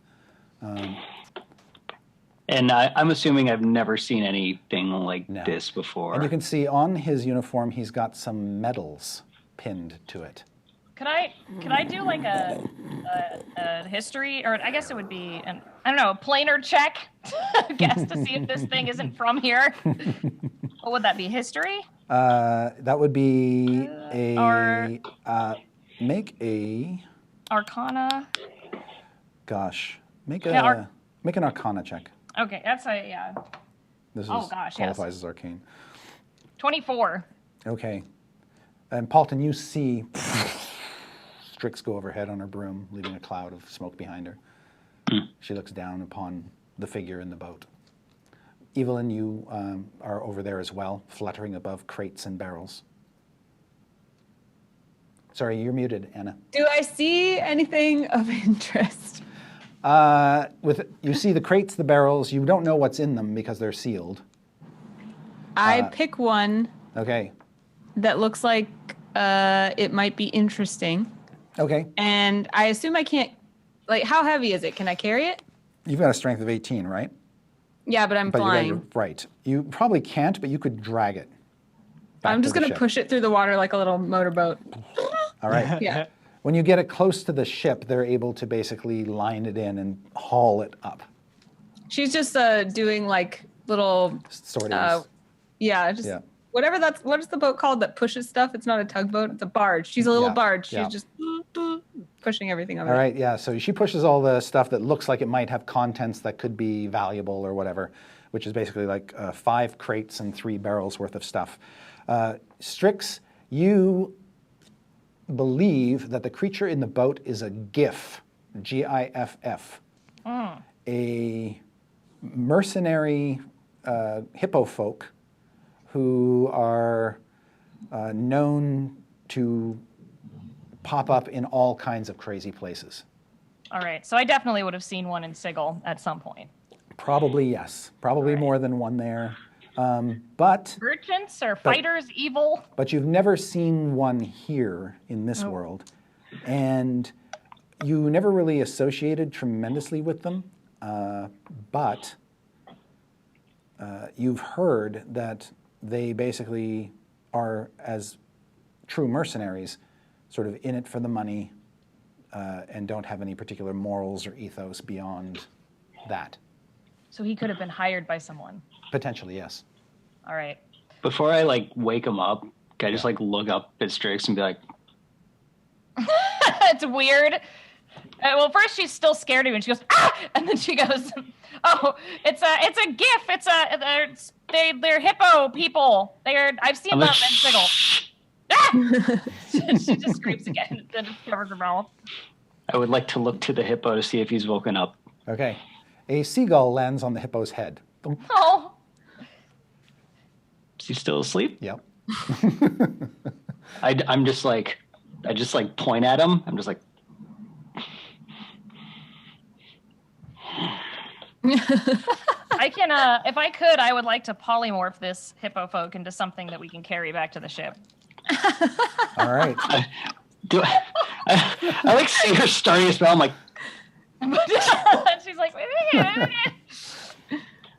And I'm assuming I've never seen anything like this before. And you can see on his uniform, he's got some medals pinned to it. Could I do like a history, or I guess it would be a planar check, guess to see if this thing isn't from here? What would that be? History? That would be make a Arcana. Gosh, make Yeah, an Arcana check. Okay, that's This qualifies as arcane. 24. Okay, and Paulton, you see Strix go overhead on her broom, leaving a cloud of smoke behind her. She looks down upon the figure in the boat. Evelyn, you are over there as well, fluttering above crates and barrels. Sorry, you're muted, Anna. Do I see anything of interest? You see the crates, the barrels. You don't know what's in them because they're sealed. I pick one. Okay. That looks like it might be interesting. Okay. And I assume I can't. Like, how heavy is it? Can I carry it? You've got a strength of 18, right? Yeah, but I'm flying. Right. You probably can't, but you could drag it. I'm just going to push it through the water like a little motorboat. All right. Yeah. When you get it close to the ship, they're able to basically line it in and haul it up. She's just doing like little sorties. Whatever that's. What is the boat called that pushes stuff? It's not a tugboat. It's a barge. She's a little barge. She's just pushing everything over. All right. Yeah. So she pushes all the stuff that looks like it might have contents that could be valuable or whatever, which is basically like 5 crates and 3 barrels worth of stuff. Strix, you believe that the creature in the boat is a GIF, G-I-F-F, a mercenary hippo folk who are known to pop up in all kinds of crazy places. All right, so I definitely would have seen one in Sigil at some point. Probably, yes. Probably more than one there. But merchants or fighters, evil. But you've never seen one here in this world, and you never really associated tremendously with them. But you've heard that they basically are, as true mercenaries, sort of in it for the money, and don't have any particular morals or ethos beyond that. So he could have been hired by someone. Potentially, yes. All right. Before I wake him up, can I just look up at Strix and be like, it's weird. Well, first she's still scared of you, and she goes, ah! And then she goes, oh, it's a GIF. They're hippo people. I've seen them in Sigil. Ah! She just screams again, and then just covers her mouth. I would like to look to the hippo to see if he's woken up. Okay. A seagull lands on the hippo's head. Oh. Is he still asleep? Yep. I just point at him. I'm just like. I can, if I could, I would like to polymorph this hippo folk into something that we can carry back to the ship. All right. I like seeing her starting a spell. I'm like, She's like,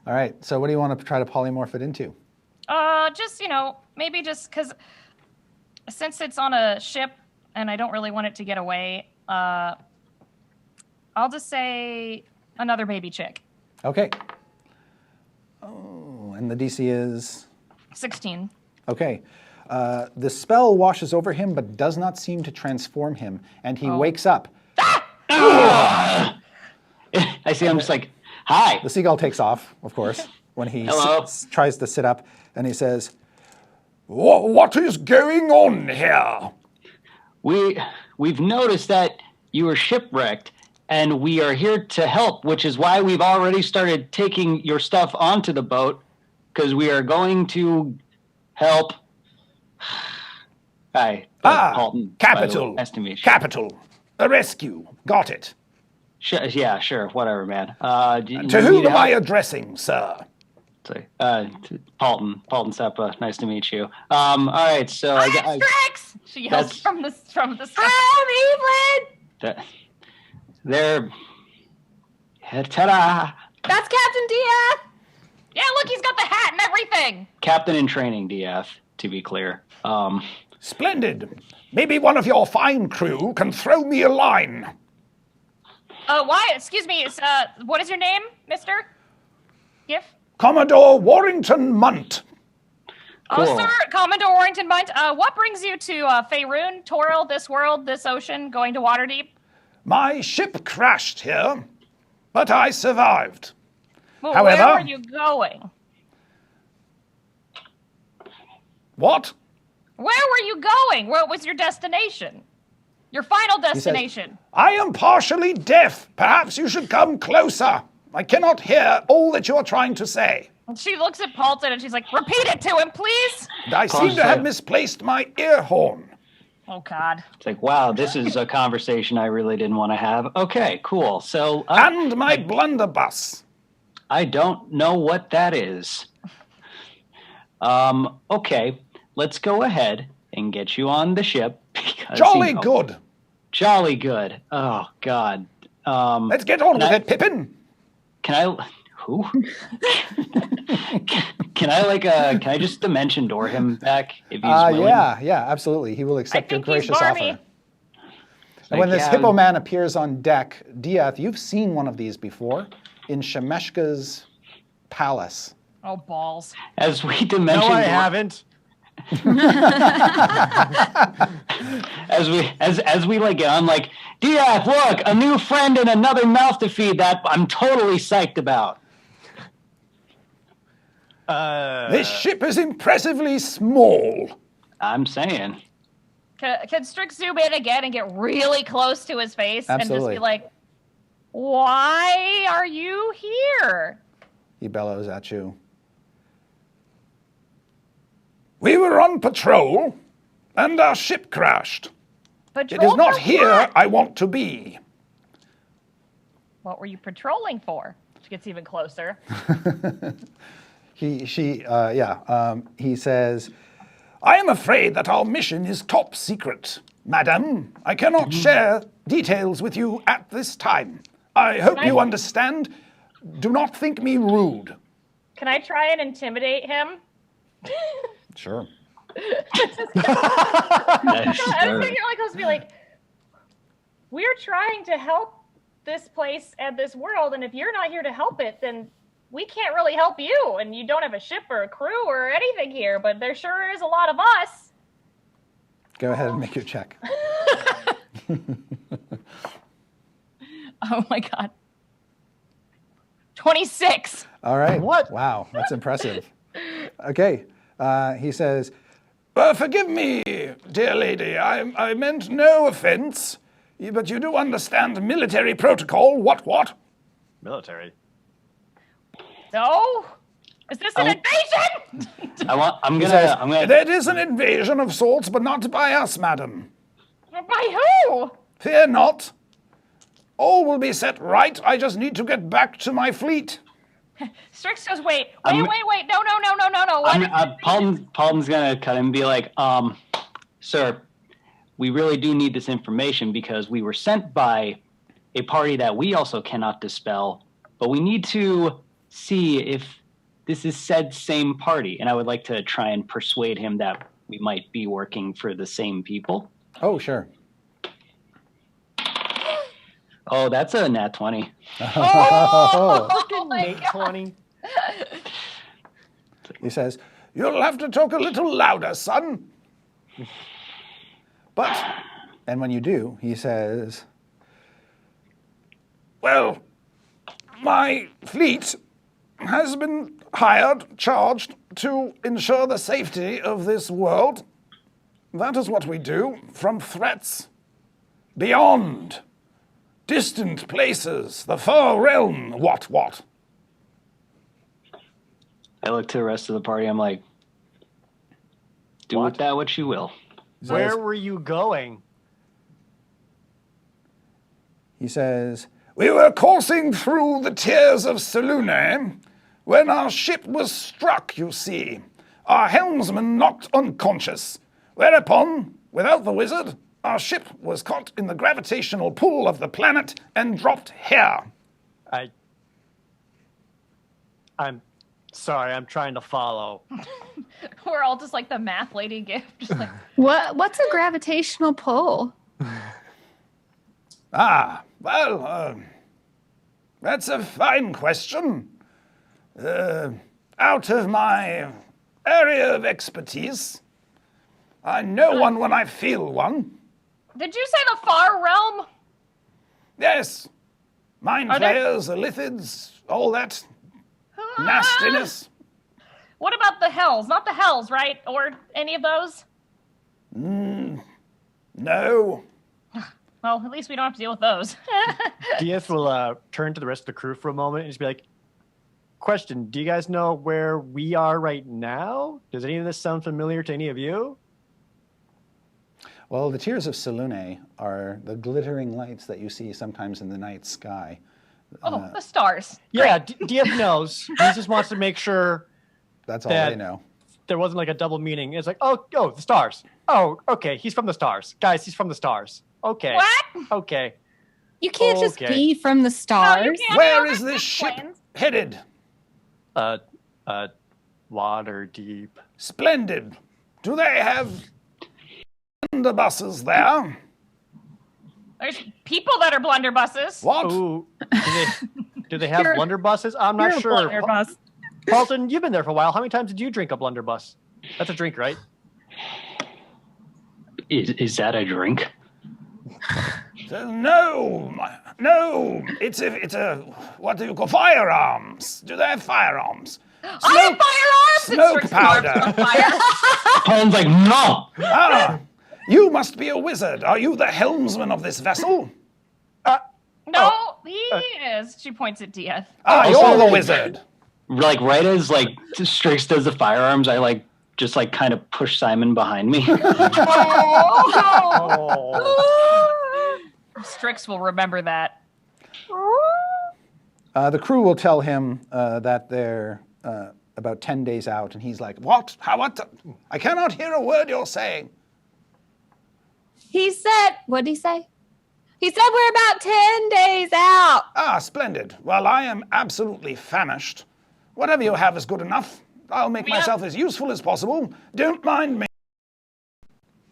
All right. So what do you want to try to polymorph it into? just, maybe just because since it's on a ship and I don't really want it to get away, I'll just say another baby chick. Okay. Oh, and the DC is? 16. Okay. The spell washes over him but does not seem to transform him, and he wakes up. I see him just like, hi. The seagull takes off, of course, when he tries to sit up, and he says, What is going on here? We've noticed that you were shipwrecked, and we are here to help, which is why we've already started taking your stuff onto the boat, because we are going to help. Hi, Paulson. Capital. Nice to meet you. Capital. A rescue. Got it. Yeah, sure. Whatever, man. To whom am I addressing, sir? Paulson Seppa. Nice to meet you. All right, so Strix! She yells from the sky. Hi, Evelyn! They're ta-da! That's Captain Diaz! Yeah, look, he's got the hat and everything. Captain in training, DF, to be clear. Splendid. Maybe one of your fine crew can throw me a line. Why? Excuse me. What is your name, Mister? Giff? Commodore Warrington Munt. Cool. Oh, sir, Commodore Warrington Munt. What brings you to Faerun, Toril, this world, this ocean, going to Waterdeep? My ship crashed here, but I survived. Well, However, where were you going? What? Where were you going? What was your destination? Your final destination? I am partially deaf. Perhaps you should come closer. I cannot hear all that you are trying to say. She looks at Paulson and she's like, repeat it to him, please. I seem to have misplaced my ear horn. Oh, God. It's like, wow, this is a conversation I really didn't want to have. Okay, cool. So, And my blunderbuss. I don't know what that is. Okay, let's go ahead and get you on the ship. Because, Jolly good. Jolly good. Oh, God. Let's get on with it, Pippin. Can I... Who? Can I just dimension door him back if he's willing? Yeah, absolutely. He will accept your gracious offer. And when this hippo man appears on deck, Diath, you've seen one of these before in Shemeshka's palace. Oh, balls. As we dimension No, I haven't. as we like get on, like, Diath, look, a new friend and another mouth to feed that I'm totally psyched about. This ship is impressively small. I'm saying. Can Strix zoom in again and get really close to his face and just Absolutely. be like, why are you here? He bellows at you. We were on patrol, and our ship crashed. Patrol It is not for here what? I want to be. What were you patrolling for? She gets even closer. He says, I am afraid that our mission is top secret. Madam, I cannot share details with you at this time. I hope you understand. Do not think me rude. Can I try and intimidate him? sure. I was thinking like, be like, we're trying to help this place and this world, and if you're not here to help it, then we can't really help you, and you don't have a ship or a crew or anything here, but there sure is a lot of us. Go ahead and make your check. Oh my God. 26. All right. What? Wow, that's impressive. Okay. He says, Forgive me, dear lady. I meant no offense, but you do understand military protocol. What? Military. So, is this an invasion? That is an invasion of sorts, but not by us, madam. By who? Fear not. All will be set right. I just need to get back to my fleet. Strix goes, wait. No. Paulton's gonna cut him and be like, sir, we really do need this information because we were sent by a party that we also cannot dispel, but we need to see if this is said same party. And I would like to try and persuade him that we might be working for the same people. Oh, sure. Oh, that's a nat 20. Oh my Nate God. 20. He says, "You'll have to talk a little louder, son." But, and when you do, he says, "Well, my fleet has been charged to ensure the safety of this world. That is what we do from threats beyond, distant places, the far realm, what. I look to the rest of the party. I'm like, do with that what you will. Where were you going? He says, "We were coursing through the tiers of Selune when our ship was struck, you see. Our helmsman knocked unconscious, whereupon, without the wizard, our ship was caught in the gravitational pull of the planet and dropped here." I'm sorry, I'm trying to follow. We're all just like the math lady gift. Just like, What's a gravitational pull? Well, that's a fine question. Out of my area of expertise, I know one when I feel one. did you say the far realm? Yes, mind Are there- flayers, lithids, all that nastiness. What about the hells? Not the hells, right? Or any of those? No. Well, at least we don't have to deal with those. Diaz will turn to the rest of the crew for a moment and just be like, question, do you guys know where we are right now? Does any of this sound familiar to any of you? Well, the tiers of Selune are the glittering lights that you see sometimes in the night sky. Oh, the stars. Yeah, Diaz knows. He just wants to make sure That's all That- they know. there wasn't like a double meaning. It's like, oh, the stars. Oh, okay, he's from the stars. Guys, he's from the stars. Okay. What? Okay. You can't just Okay. be from the No, stars. you can't Where have is this ship planes. headed? Waterdeep. Splendid. Do they have blunderbusses there? There's people that are blunderbusses. What? Ooh, do they have You're- blunderbusses? I'm You're not a sure. blunderbuss. Paulson, you've been there for a while. How many times did you drink a blunderbuss? That's a drink, right? Is that a drink? No. It's a what do you call firearms? Do they have firearms? I have firearms! It Smoke starts carving powder. on fire. Paul's like, no. You must be a wizard. Are you the helmsman of this vessel? No, he is. She points at Diaz. You're the wizard. Like right as like Strix does the firearms, I like just like kind of push Simon behind me. Strix will remember that. The crew will tell him that they're about 10 days out, and he's like, What? What? I cannot hear a word you're saying. He said, what did he say? He said we're about 10 days out. Splendid. Well, I am absolutely famished. Whatever you have is good enough. I'll make myself as useful as possible. Don't mind me.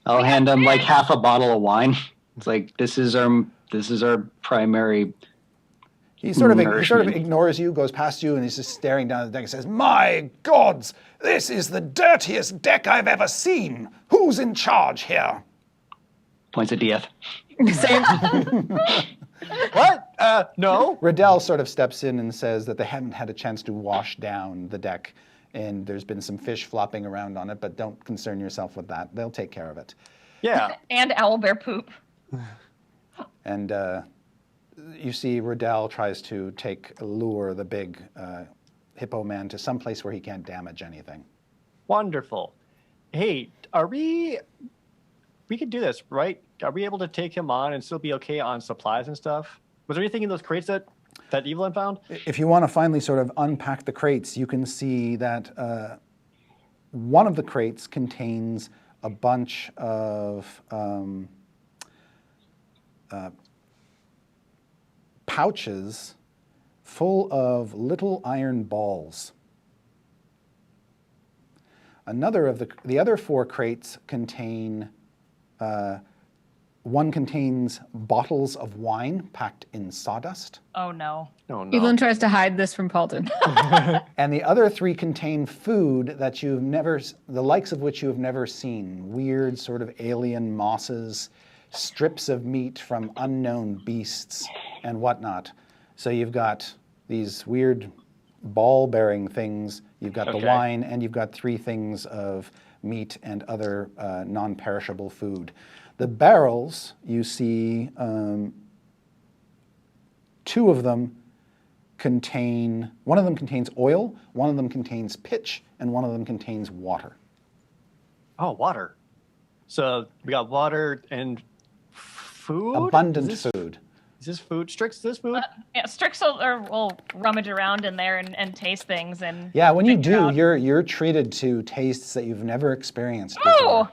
I'll hand him like half a bottle of wine. It's like this is our primary. he sort of Nourishment. ignores you, goes past you, and he's just staring down at the deck and says, My gods, this is the dirtiest deck I've ever seen. Who's in charge here? Points at Dieth. What? No. Riddell sort of steps in and says that they haven't had a chance to wash down the deck, and there's been some fish flopping around on it, but don't concern yourself with that. They'll take care of it. Yeah. And owlbear poop. And you see Riddell tries to lure the big hippo man to some place where he can't damage anything. Wonderful. Hey, we could do this, right? Are we able to take him on and still be okay on supplies and stuff? Was there anything in those crates that Evelyn found? If you want to finally sort of unpack the crates, you can see that one of the crates contains a bunch of pouches full of little iron balls. Another of the other 4 crates contain, one contains bottles of wine packed in sawdust. Oh no. Oh no. Evelyn tries to hide this from Paulton. And the other 3 contain food that the likes of which you have never seen. Weird sort of alien mosses, strips of meat from unknown beasts and whatnot. So you've got these weird ball-bearing things, you've got the wine, and you've got 3 things of meat and other non-perishable food. The barrels, you see 2 of them one of them contains oil, one of them contains pitch, and one of them contains water. Oh, water. So we got water and food? Abundant food. Is this food? Strix, is this food? Yeah, Strix will rummage around in there and taste things and. Yeah, when you figure do, out- you're treated to tastes that you've never experienced Oh! before.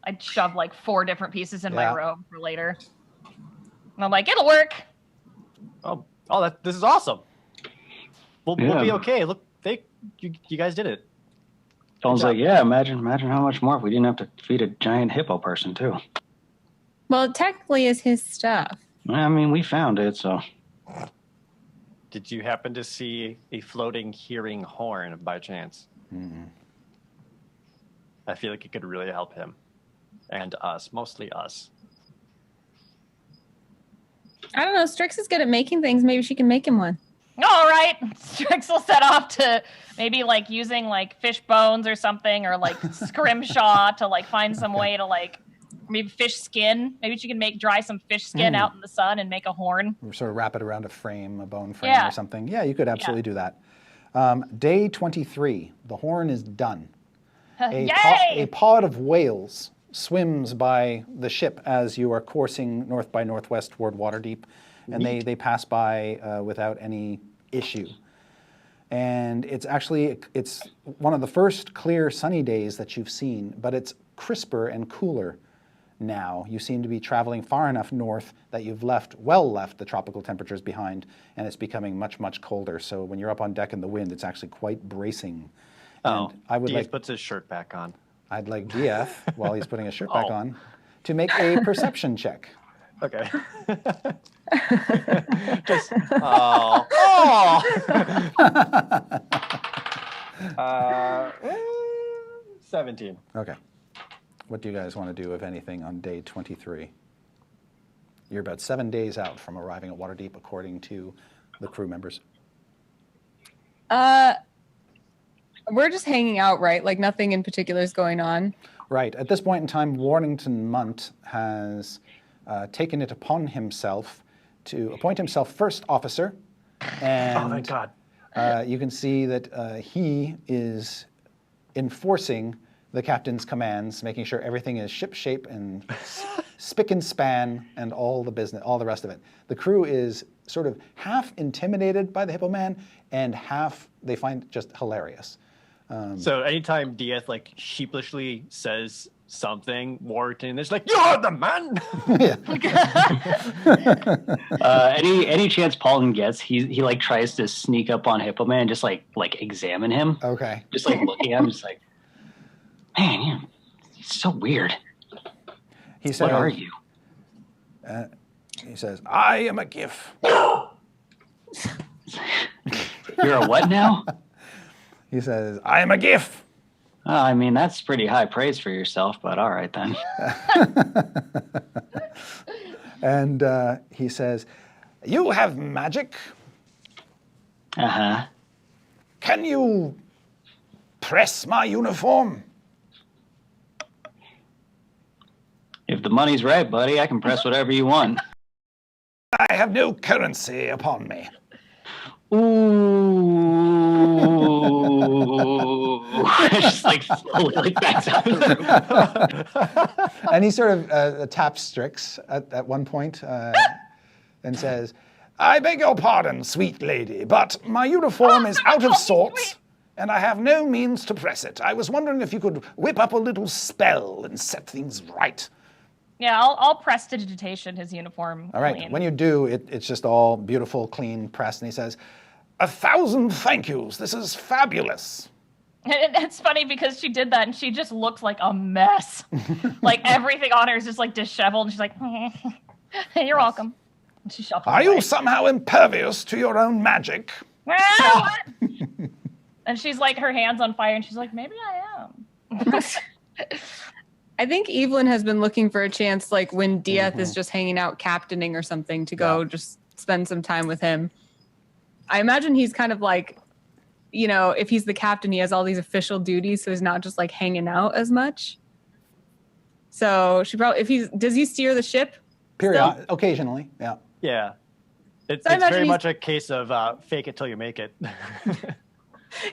I'd shove like 4 different pieces in Yeah. my robe for later. And I'm like, it'll work. Oh, this is awesome. We'll be Yeah. okay. Look, you guys did it. Paul's like, yeah, imagine how much more if we didn't have to feed a giant hippo person too. Well, it technically is his stuff. I mean, we found it, so. Did you happen to see a floating hearing horn by chance? Mm-hmm. I feel like it could really help him. And us, mostly us. I don't know. Strix is good at making things. Maybe she can make him one. All right. Strix will set off to maybe like using like fish bones or something, or like scrimshaw to like find some way to like maybe fish skin. Maybe she can dry some fish skin out in the sun and make a horn. Or sort of wrap it around a frame, a bone frame Yeah. or something. Yeah, you could absolutely do that. Day 23, the horn is done. Yay! A pod of whales swims by the ship as you are coursing north by northwest toward Waterdeep, and they pass by without any issue. And it's one of the first clear sunny days that you've seen, but it's crisper and cooler now. You seem to be traveling far enough north that you've left the tropical temperatures behind, and it's becoming much, much colder. So when you're up on deck in the wind, it's actually quite bracing. Oh, And I would Diaz like puts his shirt back on. I'd like Dieth, while he's putting his shirt back on, to make a perception check. Okay. Just, oh. 17. Okay. What do you guys want to do, if anything, on day 23? You're about 7 days out from arriving at Waterdeep, according to the crew members. We're just hanging out, right? Like nothing in particular is going on. Right. At this point in time, Warrington Munt has taken it upon himself to appoint himself first officer. And Oh, my God. you can see that he is enforcing the captain's commands, making sure everything is shipshape and spick and span and all the rest of it. The crew is sort of half intimidated by the Hippo Man and half they find just hilarious. So anytime Diaz like sheepishly says something, Warrington is like, "You're the man." Any chance Paulton gets, he like tries to sneak up on Hippo Man and just like examine him. Okay. Just like looking at him, just like, man, you're so weird. He says, What are you? He says, I am a GIF. You're a what now? He says, I am a GIF. I mean, that's pretty high praise for yourself, but all right then. And he says, you have magic. Uh-huh. Can you press my uniform? If the money's right, buddy, I can press whatever you want. I have no currency upon me. Ooh. Just like slowly backs out of the room. And he sort of taps Strix at one point and says, I beg your pardon, sweet lady, but my uniform is out of sorts and I have no means to press it. I was wondering if you could whip up a little spell and set things right. Yeah, I'll prestidigitation his uniform. All right. clean. When you do, it's just all beautiful, clean, pressed, and he says, 1,000 thank yous. This is fabulous. And it's funny because she did that and she just looks like a mess. Like everything on her is just like disheveled. And she's like, you're welcome. And she shuffles Are away. you somehow impervious to your own magic? Well, what? And she's like, her hand's on fire and she's like, maybe I am. I think Evelyn has been looking for a chance, like when Dieth is just hanging out captaining or something, to go just spend some time with him. I imagine he's kind of like, you know, if he's the captain, he has all these official duties, so he's not just like hanging out as much. So she probably, does he steer the ship? Occasionally, yeah. Yeah. It's So I imagine very he's- much a case of fake it till you make it.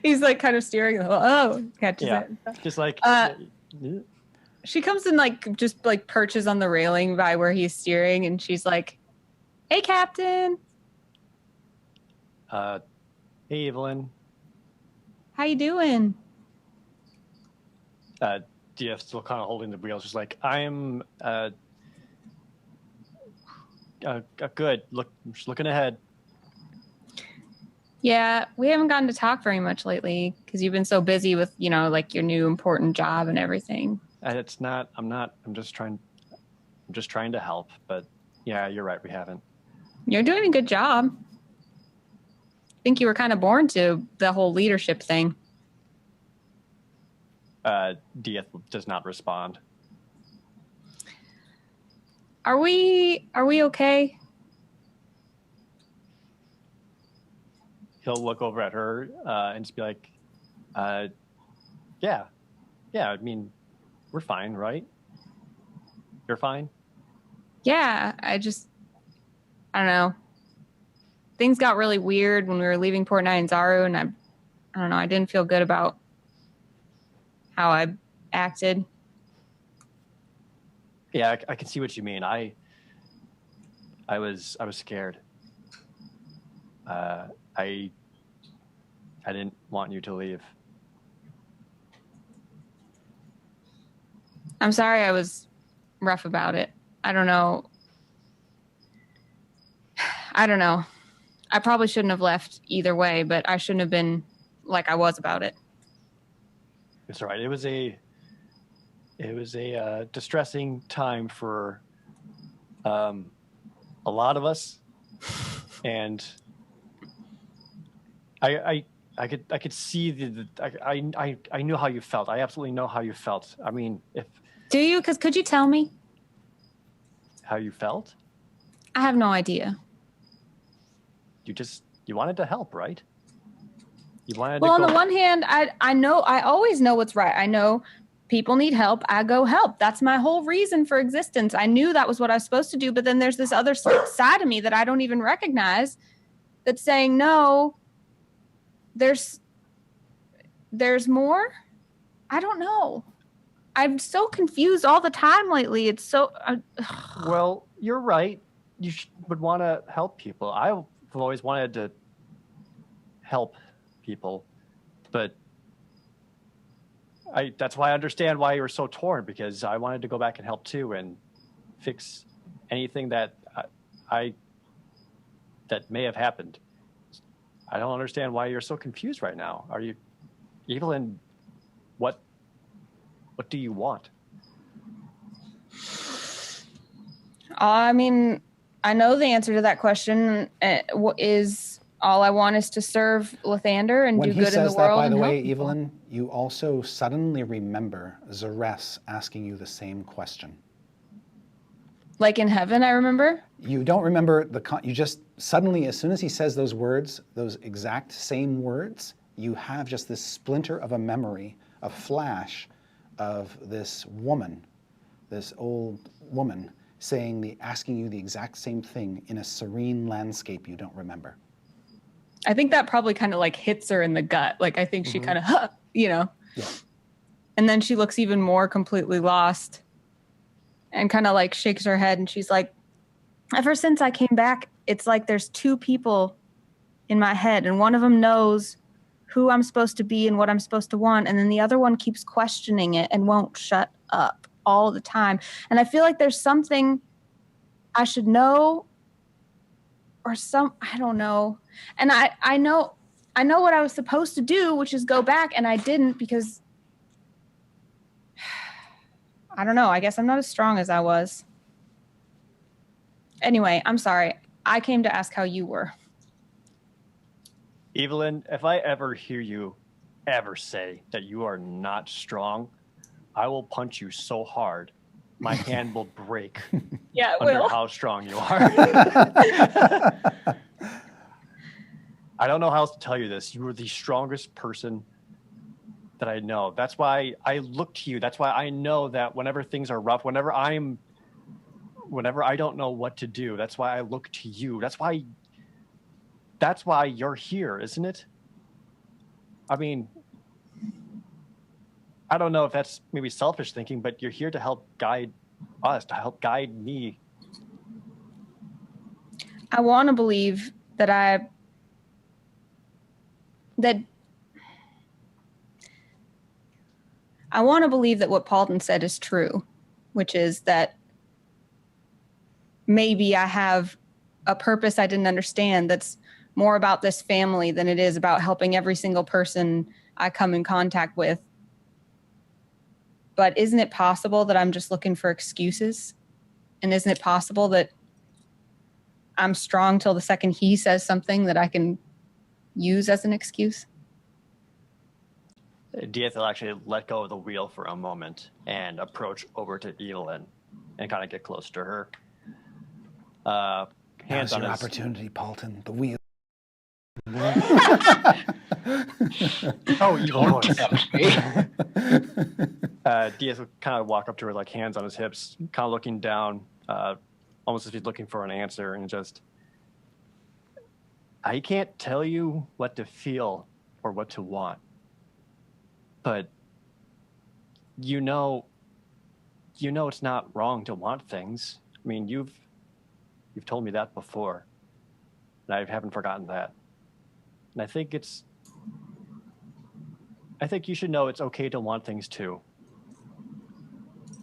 He's like kind of steering. Oh, catches Yeah. it. Just like... She comes and like just like perches on the railing by where he's steering, and she's like, "Hey, Captain, hey, Evelyn. how you doing?" DF still kind of holding the wheels, just like, I'm good. I'm just looking ahead. Yeah, we haven't gotten to talk very much lately because you've been so busy with, you know, like your new important job and everything. And I'm just trying to help. But yeah, you're right. We haven't. You're doing a good job. I think you were kind of born to the whole leadership thing. DF does not respond. Are we okay? He'll look over at her and just be like, yeah. I mean, we're fine, right? You're fine? Yeah, I don't know. Things got really weird when we were leaving Port Nyanzaru, and I don't know, I didn't feel good about how I acted. Yeah, I can see what you mean. I was scared. I didn't want you to leave. I'm sorry I was rough about it. I don't know. I probably shouldn't have left either way, but I shouldn't have been like I was about it. It's all right. It was a distressing time for a lot of us, and I could see I knew how you felt. I absolutely know how you felt. I mean, Do you? Because could you tell me? How you felt? I have no idea. You wanted to help, right? You wanted Well, to on the one hand, I know, I always know what's right. I know people need help. I go help. That's my whole reason for existence. I knew that was what I was supposed to do. But then there's this other side of me that I don't even recognize that's saying, no, there's more. I don't know. I'm so confused all the time lately. It's so... Well, you're right. You would want to help people. I've always wanted to help people, but that's why I understand why you were so torn, because I wanted to go back and help too and fix anything that that may have happened. I don't understand why you're so confused right now. Are you, Evelyn, what do you want? I mean, I know the answer to that question. What is all I want is to serve Lathander and When do he good in the says that, world. by the and way, help people. Evelyn, you also suddenly remember Zeres asking you the same question. Like in heaven, I remember. You don't remember you just suddenly, as soon as he says those words, those exact same words, you have just this splinter of a memory, a flash of this woman, this old woman, asking you the exact same thing in a serene landscape you don't remember. I think that probably kind of like hits her in the gut. Like I think she kind of, Yeah. And then she looks even more completely lost and kind of like shakes her head. And she's like, ever since I came back, it's like there's two people in my head, and one of them knows who I'm supposed to be and what I'm supposed to want. And then the other one keeps questioning it and won't shut up. all the time. And I feel like there's something I should know or I don't know. And I know what I was supposed to do, which is go back, and I didn't because I don't know. I guess I'm not as strong as I was. Anyway, I'm sorry. I came to ask how you were. Evelyn, if I ever hear you ever say that you are not strong, I will punch you so hard my hand will break Yeah, it under will. how strong you are. I don't know how else to tell you this. You are the strongest person that I know. That's why I look to you. That's why I know that whenever things are rough, whenever I don't know what to do, that's why I look to you. That's why you're here, isn't it? I mean, I don't know if that's maybe selfish thinking, but you're here to help guide us, to help guide me. I want to believe that I want to believe that what Paulson said is true, which is that maybe I have a purpose I didn't understand that's more about this family than it is about helping every single person I come in contact with. But isn't it possible that I'm just looking for excuses? And isn't it possible that I'm strong till the second he says something that I can use as an excuse? Dieth will actually let go of the wheel for a moment and approach over to Evelyn and kind of get close to her. Hands Now's on your his opportunity, Paulson. The wheel. Oh, evil voice. Diaz will kind of walk up to her, like hands on his hips, kind of looking down, almost as if he's looking for an answer, and just, I can't tell you what to feel or what to want, but you know it's not wrong to want things. I mean, you've told me that before, and I haven't forgotten that. And I think you should know it's okay to want things too.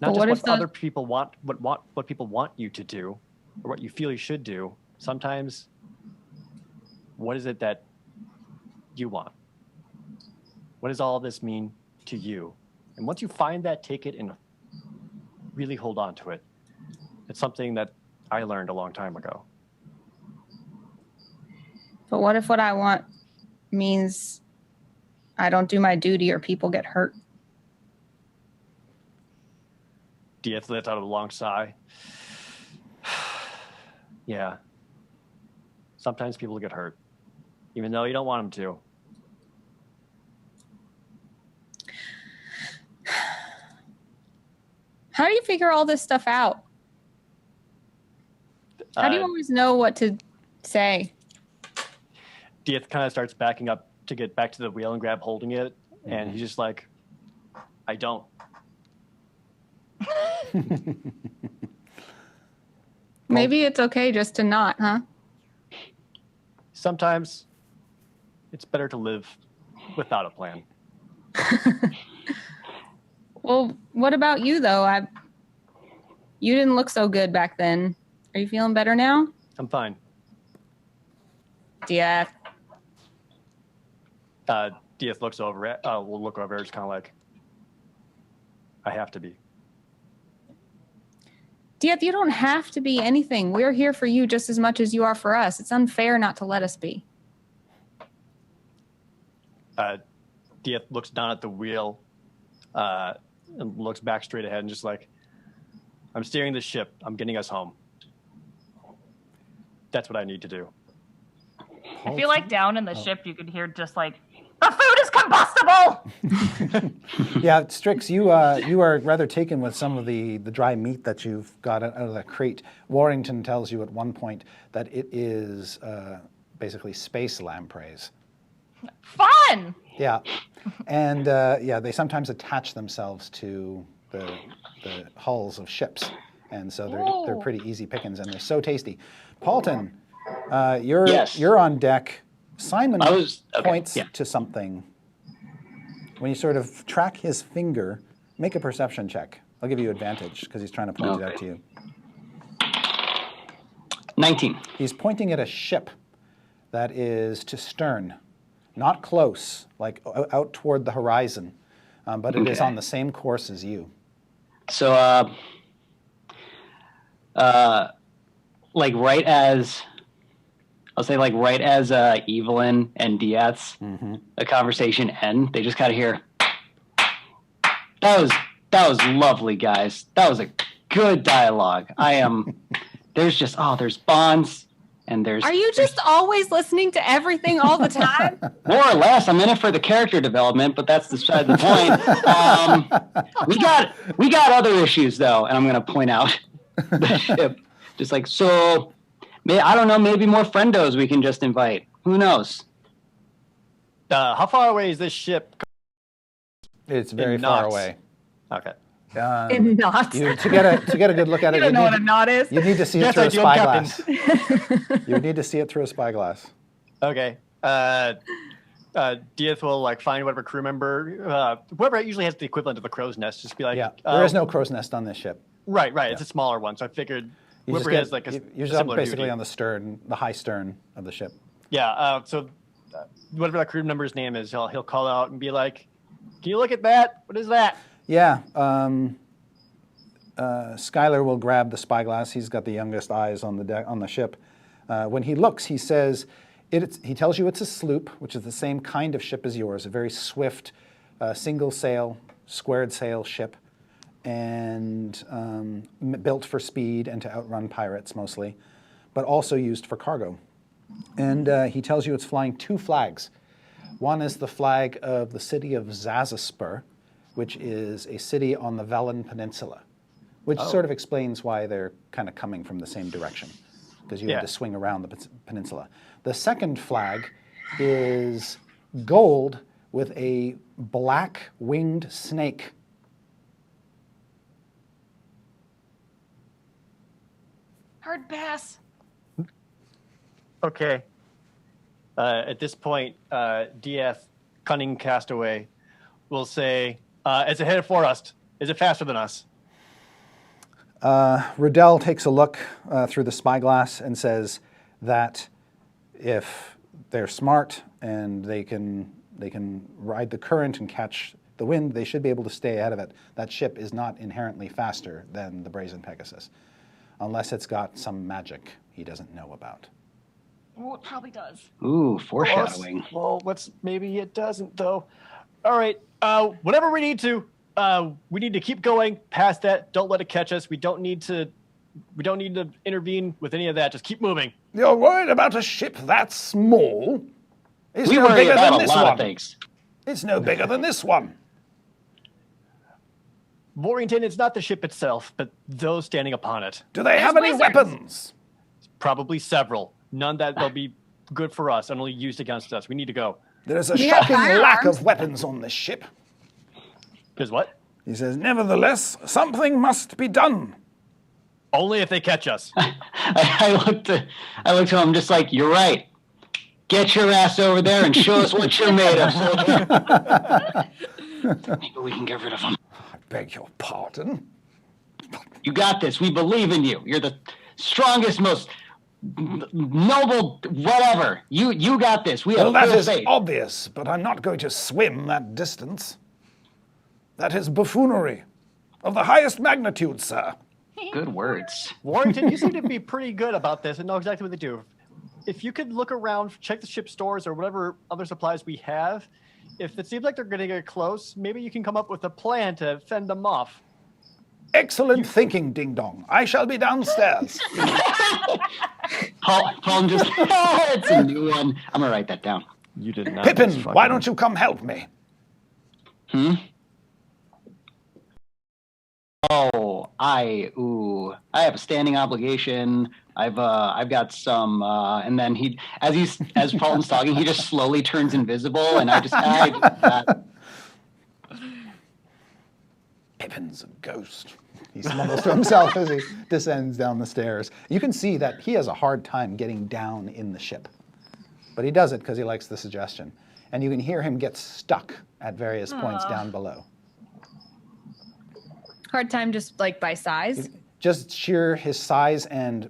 Not just what other people want, but what people want you to do, or what you feel you should do. Sometimes, what is it that you want? What does all this mean to you? And once you find that, take it and really hold on to it. It's something that I learned a long time ago. But what if what I want means I don't do my duty or people get hurt? Dieth lets out a long sigh. Yeah. Sometimes people get hurt, even though you don't want them to. How do you figure all this stuff out? How do you always know what to say? Dieth kind of starts backing up to get back to the wheel and grab holding it, and he's just like, I don't. Maybe it's okay just to not, huh? Sometimes it's better to live without a plan. Well, what about you, though? You didn't look so good back then. Are you feeling better now? I'm fine. Yeah. Dieth looks over it. We'll look over it. It's kind of like, I have to be. Dieth, you don't have to be anything. We're here for you just as much as you are for us. It's unfair not to let us be. Dieth looks down at the wheel and looks back straight ahead and just like, I'm steering the ship. I'm getting us home. That's what I need to do. I feel like down in the ship you could hear just like, the food is combustible! Yeah, Strix, you are rather taken with some of the dry meat that you've got out of the crate. Warrington tells you at one point that it is basically space lampreys. Fun! Yeah, and they sometimes attach themselves to the hulls of ships, and so they're pretty easy pickings, and they're so tasty. Paulson, you're on deck. Simon points to something. When you sort of track his finger, make a perception check. I'll give you advantage because he's trying to point it out to you. 19. He's pointing at a ship that is to stern, not close, like out toward the horizon, but it is on the same course as you. So, like right as Evelyn and Diaz, the conversation end, they just kind of hear, that was lovely, guys. That was a good dialogue. There's bonds, and there's... Are you just always listening to everything all the time? More or less. I'm in it for the character development, but that's beside the point. We got other issues, though, and I'm going to point out the ship. Just like, so, I don't know, maybe more friendos we can just invite. Who knows? How far away is this ship? It's very far away. Okay. In knots. To get a good look at it, You don't know what a knot is? you need to see it through a spyglass. You would need to see it through a spyglass. Okay. Diaz will like find whatever crew member, whoever usually has the equivalent of a crow's nest, just be like, there is no crow's nest on this ship. Right. It's a smaller one, so I figured whoever has like a you're similar basically duty. on the stern, the high stern of the ship. Yeah. So whatever that crew member's name is, he'll call out and be like, "Can you look at that? What is that?" Yeah. Skylar will grab the spyglass. He's got the youngest eyes on the deck on the ship. When he looks, he says, he tells you it's a sloop, which is the same kind of ship as yours, a very swift, single sail, squared sail ship, and built for speed and to outrun pirates mostly, but also used for cargo. And he tells you it's flying 2 flags. One is the flag of the city of Zazaspur, which is a city on the Velen Peninsula, which sort of explains why they're kind of coming from the same direction, because you had to swing around the peninsula. The second flag is gold with a black winged snake. Hard pass. Okay. At this point, DF, cunning castaway, will say, "It's headed for us. Is it faster than us?" Riddell takes a look through the spyglass and says that if they're smart and they can ride the current and catch the wind, they should be able to stay ahead of it. That ship is not inherently faster than the Brazen Pegasus, unless it's got some magic he doesn't know about. Well, it probably does. Ooh, foreshadowing. Maybe it doesn't, though. All right, whatever we need to keep going past that. Don't let it catch us. We don't need to intervene with any of that. Just keep moving. You're worried about a ship that small? It's We no worry bigger about than a this lot one. of things. It's no bigger than this one. Warrington, it's not the ship itself, but those standing upon it. Do they have any wizards. weapons? Probably several. None that they'll be good for us and only used against us. We need to go. There is a You have shocking lack firearms. of weapons on this ship. Because what? He says, nevertheless, something must be done. Only if they catch us. I looked to him just like, you're right. Get your ass over there and show us what you're made of, soldier. Maybe we can get rid of him. I beg your pardon. You got this. We believe in you. You're the strongest, most noble, whatever. You got this. We have Well, that full is faith. obvious, but I'm not going to swim that distance. That is buffoonery of the highest magnitude, sir. Good words. Warrington, you seem to be pretty good about this and know exactly what they do. If you could look around, check the ship stores or whatever other supplies we have, if it seems like they're going to get close, maybe you can come up with a plan to fend them off. Excellent thinking, Ding Dong. I shall be downstairs. Paul just, it's a new one. I'm going to write that down. You did not. Pippin, why don't you come help me? Oh, I have a standing obligation. I've got some, and then as Paulton's talking, he just slowly turns invisible, and Pippin's a ghost. He mumbles to himself as he descends down the stairs. You can see that he has a hard time getting down in the ship, but he does it because he likes the suggestion. And you can hear him get stuck at various points down below. Hard time just like by size. Just sheer his size and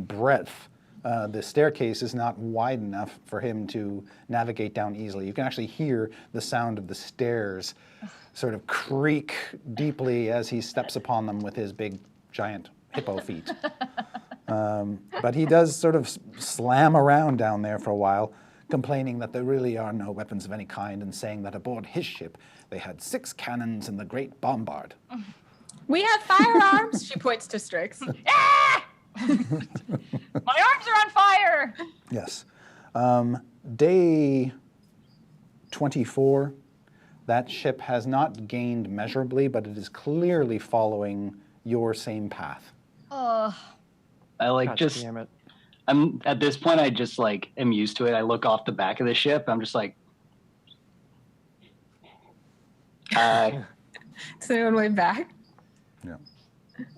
breadth. The staircase is not wide enough for him to navigate down easily. You can actually hear the sound of the stairs sort of creak deeply as he steps upon them with his big, giant hippo feet. But he does sort of slam around down there for a while, complaining that there really are no weapons of any kind and saying that aboard his ship they had 6 cannons and the Great Bombard. We have firearms. She points to Strix. Ah! My arms are on fire. Yes. Day 24, that ship has not gained measurably, but it is clearly following your same path. Oh, I like God just. damn it. I'm at this point. I just like am used to it. I look off the back of the ship. I'm just like, Is anyone way back? Yeah.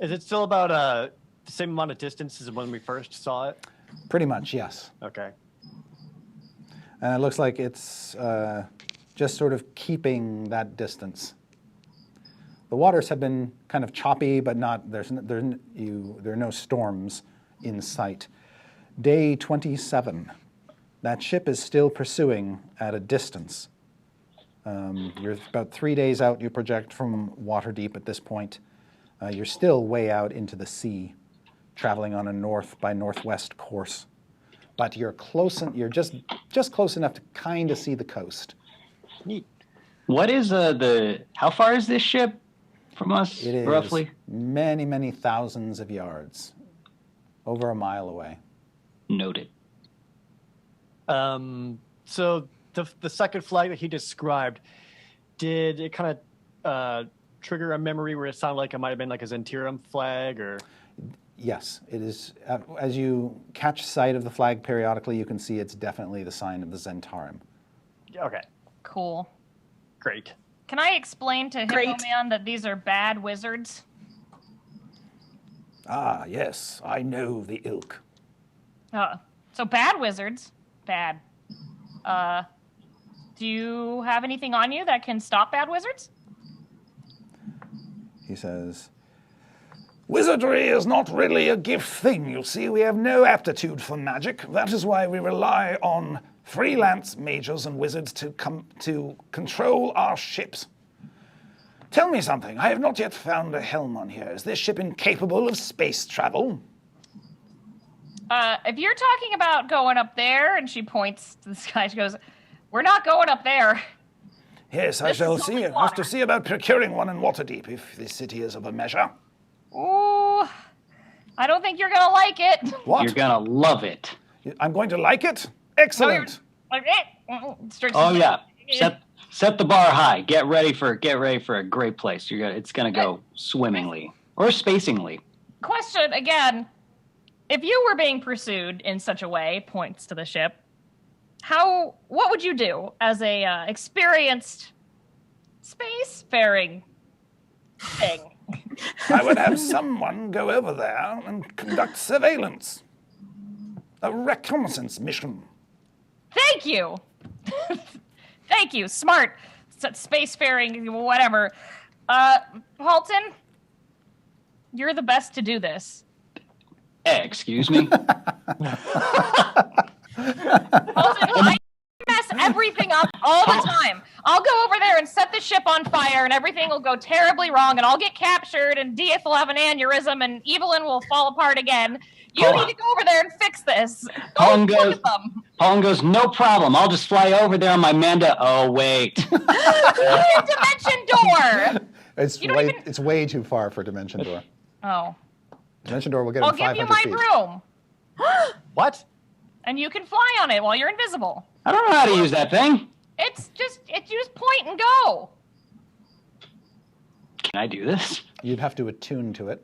Is it still about the same amount of distance as when we first saw it? Pretty much, yes. Okay. And it looks like it's just sort of keeping that distance. The waters have been kind of choppy, but not there are no storms in sight. Day 27, that ship is still pursuing at a distance. You're about 3 days out, you project, from Waterdeep at this point. You're still way out into the sea, traveling on a north by northwest course. But you're close, you're just close enough to kind of see the coast. Neat. what is how far is this ship from us, It is roughly? many, many thousands of yards, over a mile away. Noted. So the second flag that he described, did it kind of trigger a memory where it sounded like it might have been like a Zentirum flag, or? Yes, it is. As you catch sight of the flag periodically, you can see it's definitely the sign of the Zentarum. Okay, cool. great. Can I explain to Hippo Great. Man that these are bad wizards? Ah, yes, I know the ilk. So bad wizards. Bad. Do you have anything on you that can stop bad wizards? He says, Wizardry is not really a gift thing, you see. We have no aptitude for magic. That is why we rely on freelance mages and wizards to come to control our ships. Tell me something. I have not yet found a helm on here. Is this ship incapable of space travel? If you're talking about going up there, and she points to the sky, she goes, "We're not going up there." Yes, I This shall is see. only I have to water. see about procuring one in Waterdeep, if this city is of a measure. Ooh, I don't think you're gonna like it. What? You're gonna love it. I'm going to like it? Excellent. Like, Strix Oh is- yeah. Set the bar high. Get ready for a great place. It's gonna go swimmingly or spacingly. Question again: if you were being pursued in such a way, points to the ship, what would you do as a experienced spacefaring thing? I would have someone go over there and conduct surveillance. A reconnaissance mission. Thank you. Thank you. Smart. Spacefaring, whatever. Paulson, you're the best to do this. Excuse me. Paulson, I mess everything up all the time. I'll go over there and set the ship on fire, and everything will go terribly wrong, and I'll get captured, and Dieth will have an aneurysm, and Evelyn will fall apart again. You need to go over there and fix this. Paulson Go goes, with them. Paulson goes, no problem. I'll just fly over there on my Manda. Oh, wait. Dimension door. it's You don't way, even- it's way too far for Dimension Door. Oh. Dimension Door will get I'll him give 500 you my feet. broom, What? and you can fly on it while you're invisible. I don't know how to use that thing. You just point and go. Can I do this? You'd have to attune to it.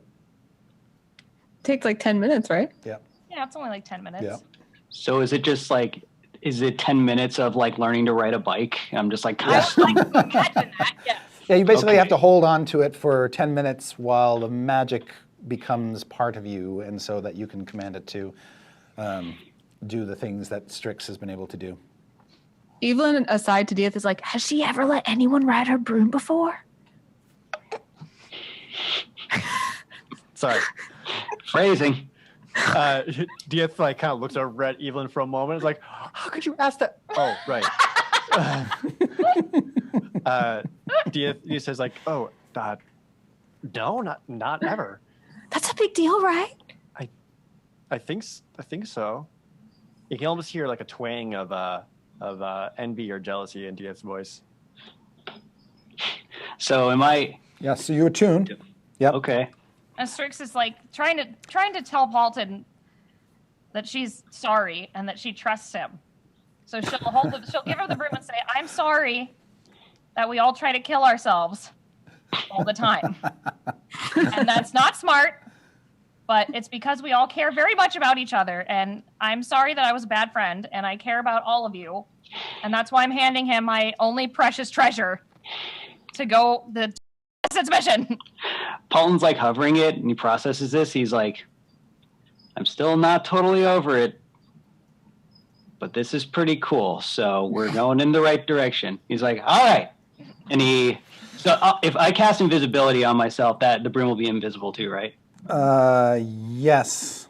Takes like 10 minutes, right? Yeah. Yeah, it's only like 10 minutes. Yeah. So is it just like, is it 10 minutes of like learning to ride a bike? I'm just like, I would like to imagine that, yes. Yeah, you basically Okay. have to hold on to it for 10 minutes while the magic becomes part of you, and so that you can command it to do the things that Strix has been able to do. Evelyn, aside to Dieth, is like, has she ever let anyone ride her broom before? Sorry. Phrasing. Dieth like kind of looks over at Evelyn for a moment. It's like, how could you ask that? Oh, right. Dieth says like, oh, no, not ever. That's a big deal, right? I think so. You can almost hear like a twang of envy or jealousy in Dieth's voice. So am I? Yeah, so you attuned. Yep. Okay. And Strix is like trying to tell Paulton that she's sorry and that she trusts him. So she'll give her the broom and say, "I'm sorry that we all try to kill ourselves all the time, and that's not smart. But it's because we all care very much about each other, and I'm sorry that I was a bad friend, and I care about all of you, and that's why I'm handing him my only precious treasure to go the mission." Paulton's like hovering it, and he processes this. He's like, I'm still not totally over it, but this is pretty cool. So we're going in the right direction. He's like, all right. And if I cast invisibility on myself, that the broom will be invisible too, right? Yes.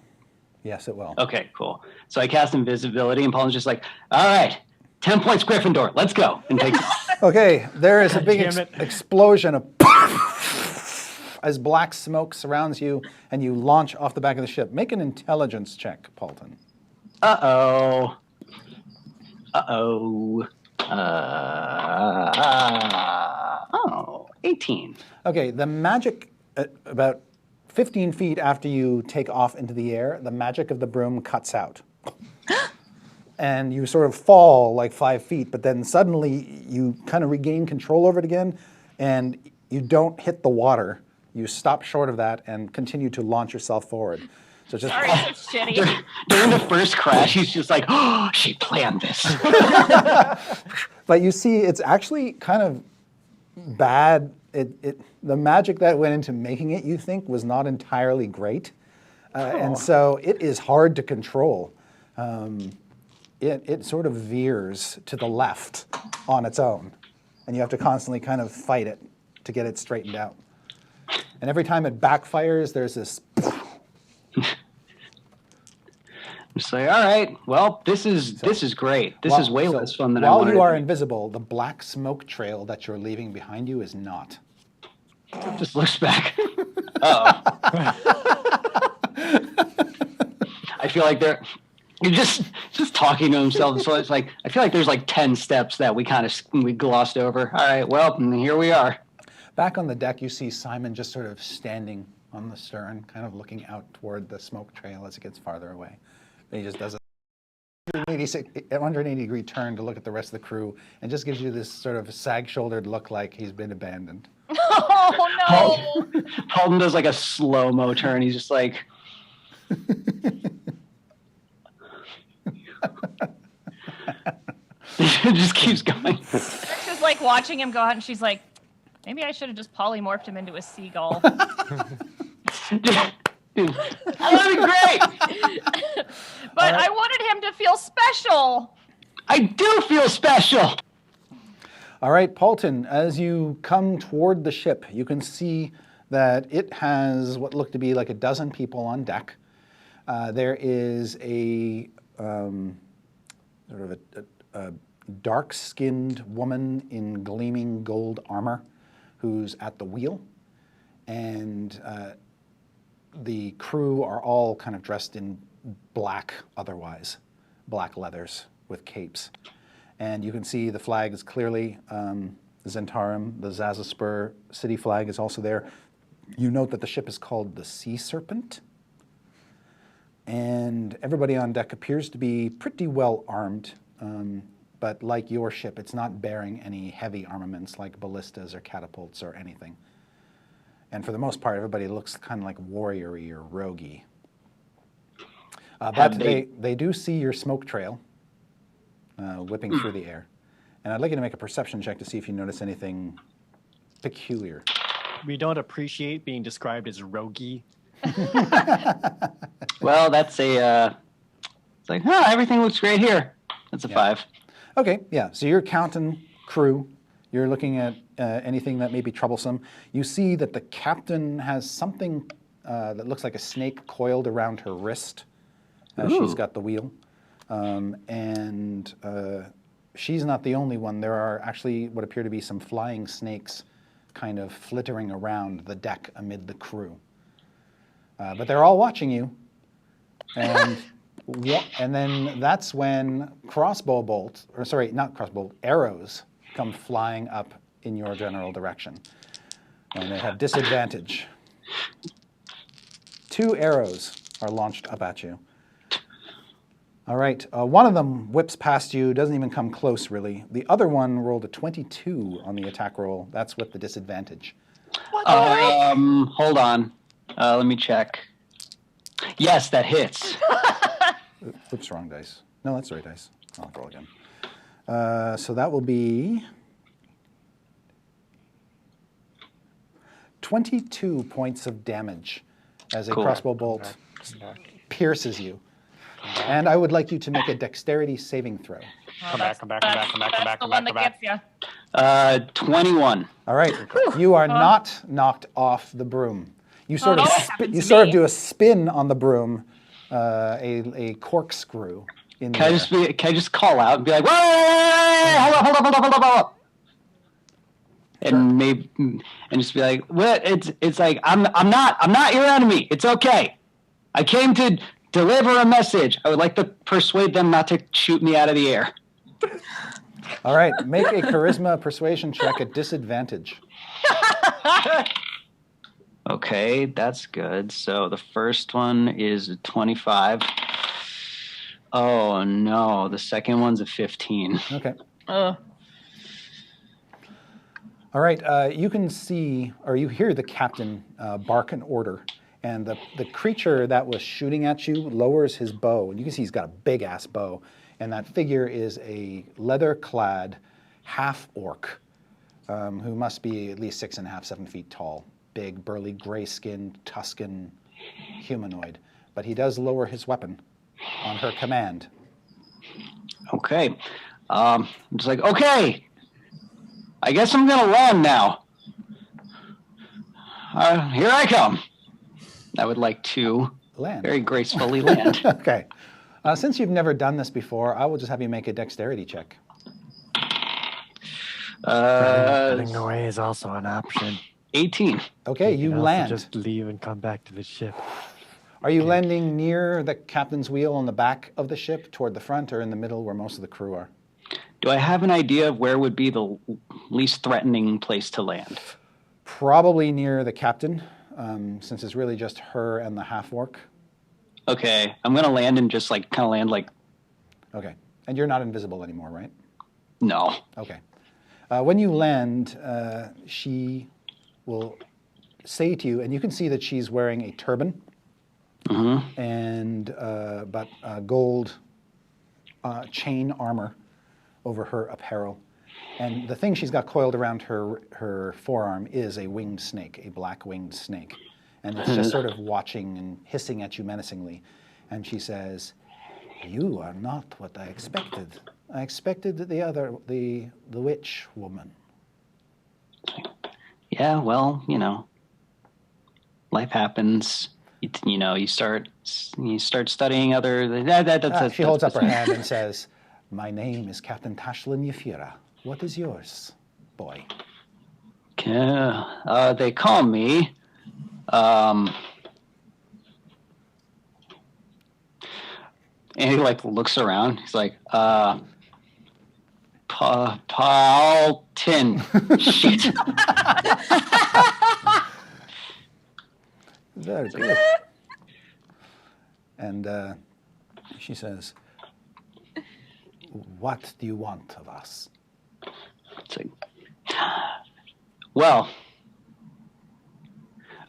Yes, it will. Okay, cool. So I cast invisibility, and Paulton's just like, all right, 10 points Gryffindor, let's go. And takes off. Okay, there is a big Damn it. explosion of as black smoke surrounds you, and you launch off the back of the ship. Make an intelligence check, Paulton. Uh-oh. 18. Okay, the magic, about 15 feet after you take off into the air, the magic of the broom cuts out. And you sort of fall like 5 feet, but then suddenly you kind of regain control over it again, and you don't hit the water. You stop short of that and continue to launch yourself forward. So just Sorry, it's so shitty. During the first crash, he's just like, oh, she planned this. But you see, it's actually kind of bad. The magic that went into making it, you think, was not entirely great. And so it is hard to control. It sort of veers to the left on its own. And you have to constantly kind of fight it to get it straightened out. And every time it backfires, there's this... Just like, all right, well, this is great. This is way less fun than I wanted. While you are invisible, the black smoke trail that you're leaving behind you is not. Just looks back. Uh-oh. I feel like you're just talking to himself. So it's like, I feel like there's like 10 steps that we glossed over. All right, well, here we are. Back on the deck, you see Simon just sort of standing on the stern, kind of looking out toward the smoke trail as it gets farther away. And he just does a 180-degree turn to look at the rest of the crew and just gives you this sort of sag-shouldered look like he's been abandoned. Oh, no. Paulton does like a slow-mo turn. He's just like... It just keeps going. Trix is like watching him go out, and she's like, maybe I should have just polymorphed him into a seagull. That would be great. But I wanted him to feel special. I do feel special. All right, Paulton, as you come toward the ship, you can see that it has what look to be like a dozen people on deck. There is a sort of a dark-skinned woman in gleaming gold armor who's at the wheel, and the crew are all kind of dressed in black otherwise, black leathers with capes. And you can see the flag is clearly Zentarum. The Zaza Spur city flag is also there. You note that the ship is called the Sea Serpent. And everybody on deck appears to be pretty well armed. But like your ship, it's not bearing any heavy armaments like ballistas or catapults or anything. And for the most part, everybody looks kind of like warrior-y or roguey. But they do see your smoke trail whipping through the air. And I'd like you to make a perception check to see if you notice anything peculiar. We don't appreciate being described as roguey. Well, that's it's like, everything looks great here. That's a 5. Okay, yeah, so you're counting crew. You're looking at anything that may be troublesome. You see that the captain has something that looks like a snake coiled around her wrist. She's got the wheel. And she's not the only one. There are actually what appear to be some flying snakes kind of flittering around the deck amid the crew. But they're all watching you. And then that's when arrows come flying up in your general direction. And they have disadvantage. 2 arrows are launched up at you. All right, one of them whips past you, doesn't even come close really. The other one rolled a 22 on the attack roll. That's with the disadvantage. Hold on. Let me check. Yes, that hits. Oops, wrong dice. No, that's the right dice. I'll roll again. So that will be 22 points of damage as a crossbow bolt pierces you. And I would like you to make a dexterity saving throw. Come back. That's the one that gets you. 21. All right, you are not knocked off the broom. You sort of do a spin on the broom, a corkscrew. In Can I just call out and be like, "Whoa! Hold up!" And just be like, "What? It's like I'm not your enemy. It's okay. I came to deliver a message. I would like to persuade them not to shoot me out of the air." All right, make a charisma persuasion check at disadvantage. Okay, that's good. So the first one is a 25. Oh no, the second one's a 15. Okay. All right, you can see, or you hear the captain bark an order, and the creature that was shooting at you lowers his bow, and you can see he's got a big-ass bow, and that figure is a leather-clad half-orc who must be at least 6.5, 7 feet tall. Big, burly, gray-skinned, Tuscan humanoid. But he does lower his weapon on her command. Okay. I'm just like, okay, I guess I'm going to land now. Here I come. I would like to land. Very gracefully land. Okay. Since you've never done this before, I will just have you make a dexterity check. Running away is also an option. 18. Okay, you land. Just leave and come back to the ship. Are you landing near the captain's wheel on the back of the ship, toward the front, or in the middle where most of the crew are? Do I have an idea of where would be the least threatening place to land? Probably near the captain, since it's really just her and the half-orc. Okay, I'm going to land and just kind of land like... Okay, and you're not invisible anymore, right? No. Okay. When you land, she will say to you, and you can see that she's wearing a turban, and gold chain armor over her apparel. And the thing she's got coiled around her forearm is a winged snake, a black winged snake. And it's just sort of watching and hissing at you menacingly. And she says, "You are not what I expected. I expected the witch woman." Yeah, well, life happens. You start studying other. She holds up her hand and says, "My name is Captain Tashlin Yafira. What is yours, boy?" They call me. And he looks around. He's like, Paulson. Shit. Very good. And she says, "What do you want of us?" It's like, well,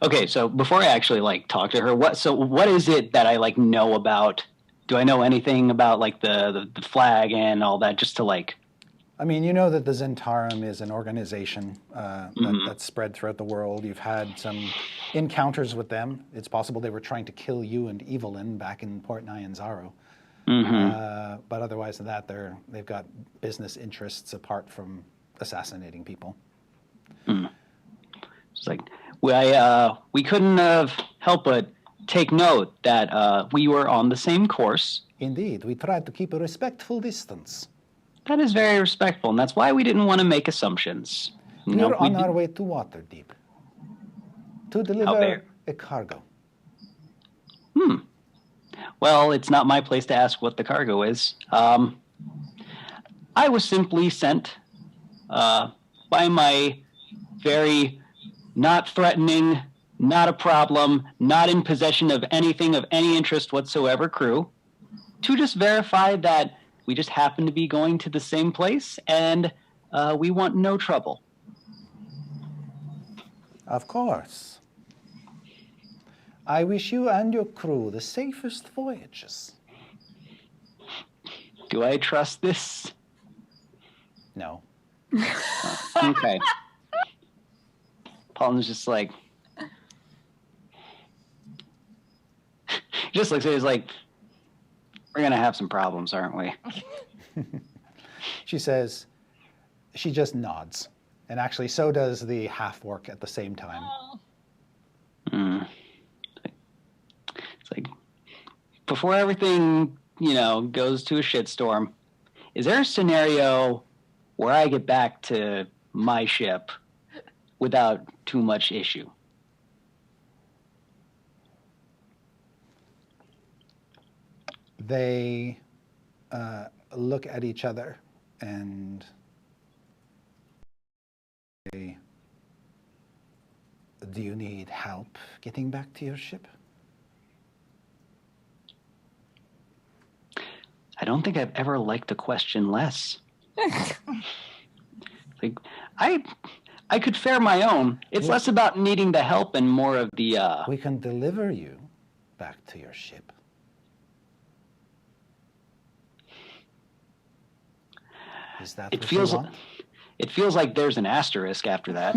okay. So before I actually talk to her, what is it that I know about? Do I know anything about the flag and all that? Just to I mean, you know that the Zentarum is an organization that's spread throughout the world. You've had some encounters with them. It's possible they were trying to kill you and Evelyn back in Port Nyanzaro. But otherwise than that, they've got business interests apart from assassinating people. It's like, we couldn't have helped but take note that we were on the same course. Indeed, we tried to keep a respectful distance. That is very respectful, and that's why we didn't want to make assumptions. We were on our way to Waterdeep to deliver a cargo. Well, it's not my place to ask what the cargo is. I was simply sent by my very not threatening, not a problem, not in possession of anything of any interest whatsoever crew to just verify that we just happen to be going to the same place and we want no trouble. Of course. I wish you and your crew the safest voyages. Do I trust this? No. Okay. Paulson's just like, just looks at it, he's like, we're going to have some problems, aren't we? She says, she just nods. And actually, so does the half-orc at the same time. It's like, before everything, goes to a shitstorm, is there a scenario where I get back to my ship without too much issue? They look at each other and say, do you need help getting back to your ship? I don't think I've ever liked a question less. Like, I could fare my own. It's less about needing the help and more of the... We can deliver you back to your ship. Is that It what feels you want? It feels like there's an asterisk after that.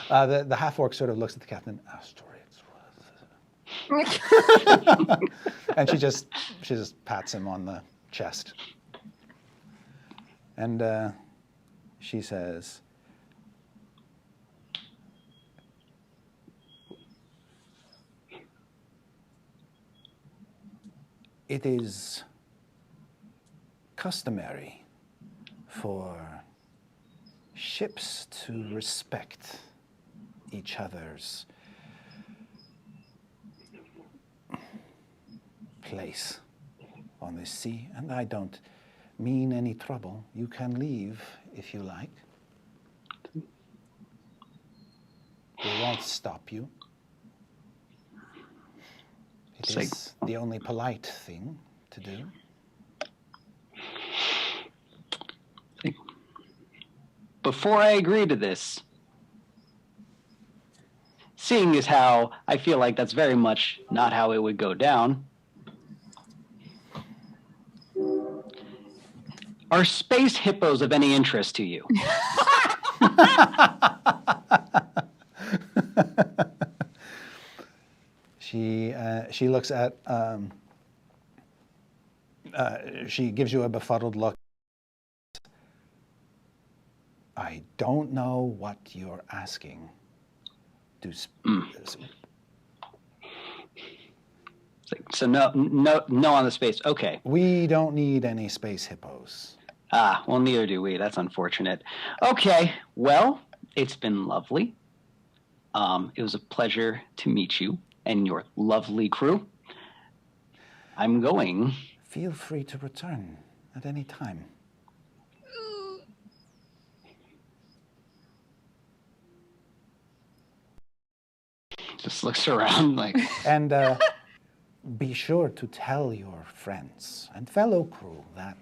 The half-orc sort of looks at the captain. Asterisk. And she just pats him on the chest. And she says, it is customary for ships to respect each other's place on the sea, and I don't mean any trouble. You can leave if you like. We won't stop you. It is the only polite thing to do. Before I agree to this, seeing as how I feel like that's very much not how it would go down, are space hippos of any interest to you? She looks at, she gives you a befuddled look. I don't know what you're asking. So no on the space. Okay. We don't need any space hippos. Ah, well, neither do we. That's unfortunate. Okay, well, it's been lovely. It was a pleasure to meet you and your lovely crew. I'm going. Feel free to return at any time. Just looks around like... And be sure to tell your friends and fellow crew that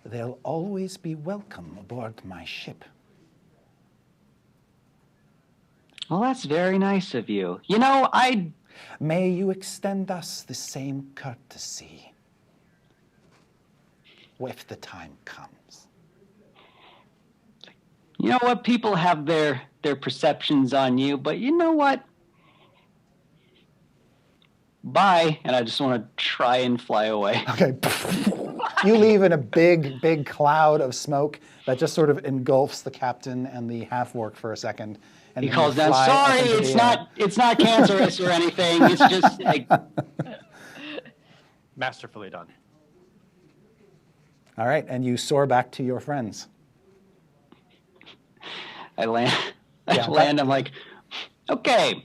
they'll always be welcome aboard my ship. Well, that's very nice of you. May you extend us the same courtesy if the time comes. You know what? People have their perceptions on you, but you know what? Bye. And I just want to try and fly away. Okay. you leave in a big cloud of smoke that just sort of engulfs the captain and the half-orc for a second. And He then calls you down, fly up sorry, into it's the air. not cancerous or anything. It's just like, Masterfully done. All right, and you soar back to your friends. I land. Yeah, I'm like, okay,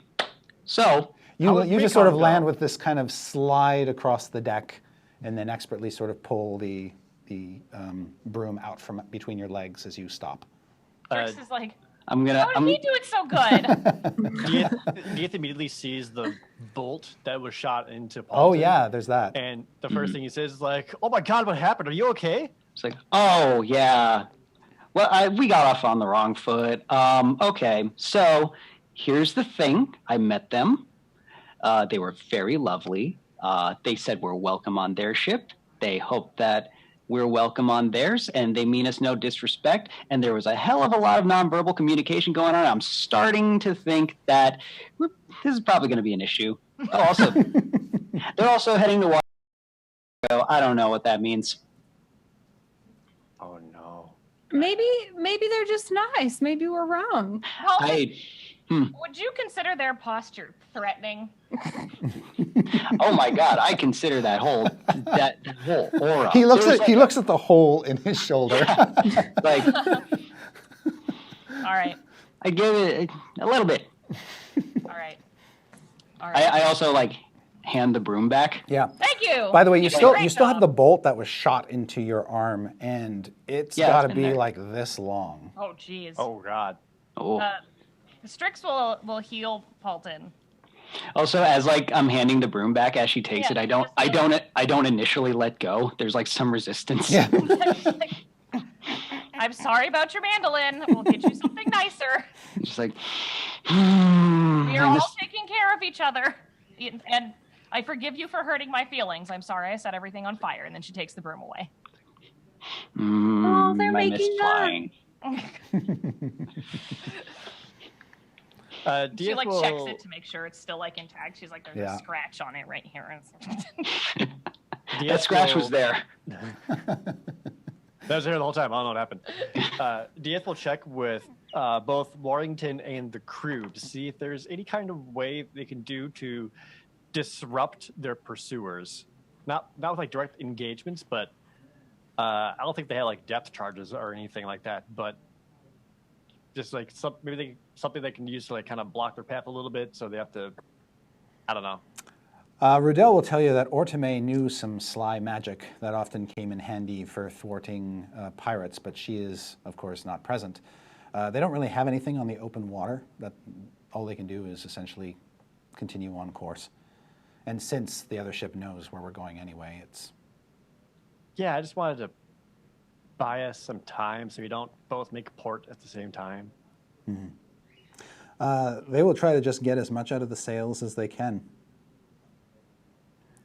so You just sort of land with this kind of slide across the deck, and then expertly sort of pull the broom out from between your legs as you stop. Trix is like, I'm how did he do it so good? Dieth immediately sees the bolt that was shot into Paulson. Oh yeah, there's that. And the first thing he says is like, "Oh my God, what happened? Are you okay?" It's like, oh yeah, well we got off on the wrong foot. Okay, so here's the thing. I met them. They were very lovely. They said we're welcome on their ship. They hope that we're welcome on theirs, and they mean us no disrespect. And there was a hell of a lot of nonverbal communication going on. I'm starting to think that this is probably going to be an issue. Also, they're also heading to Waterdeep. I don't know what that means. Oh no. Maybe they're just nice. Maybe we're wrong. Would you consider their posture threatening? Oh my God! I consider that whole aura. He looks at the hole in his shoulder. Like, All right. I give it a little bit. All right. I also like hand the broom back. Yeah. Thank you. By the way, you still Great have job. the bolt that was shot into your arm, and it's Yeah, got it's to been be there. like this long. Oh, jeez. Oh God. Oh. Strix will heal Paulton. Also, as like I'm handing the broom back as she takes Yeah, it, I don't initially let go. There's like some resistance. Yeah. I'm sorry about your mandolin. We'll get you something nicer. Just like. We are all taking care of each other. And I forgive you for hurting my feelings. I'm sorry I set everything on fire. And then she takes the broom away. Oh, they're I miss making up. flying. She Dieth like will... checks it to make sure it's still like intact. She's like, there's Yeah. a scratch on it right here. Dieth That scratch will- was there. That was there the whole time. I don't know what happened. Dieth will check with both Warrington and the crew to see if there's any kind of way they can do to disrupt their pursuers. Not with like direct engagements, but I don't think they have like depth charges or anything like that. But just like something they can use to like kind of block their path a little bit, so they have to. I don't know. Rudell will tell you that Ortame knew some sly magic that often came in handy for thwarting pirates, but she is, of course, not present. They don't really have anything on the open water. That all they can do is essentially continue on course. And since the other ship knows where we're going anyway, it's... Yeah, I just wanted to buy us some time so we don't both make port at the same time. They will try to just get as much out of the sails as they can.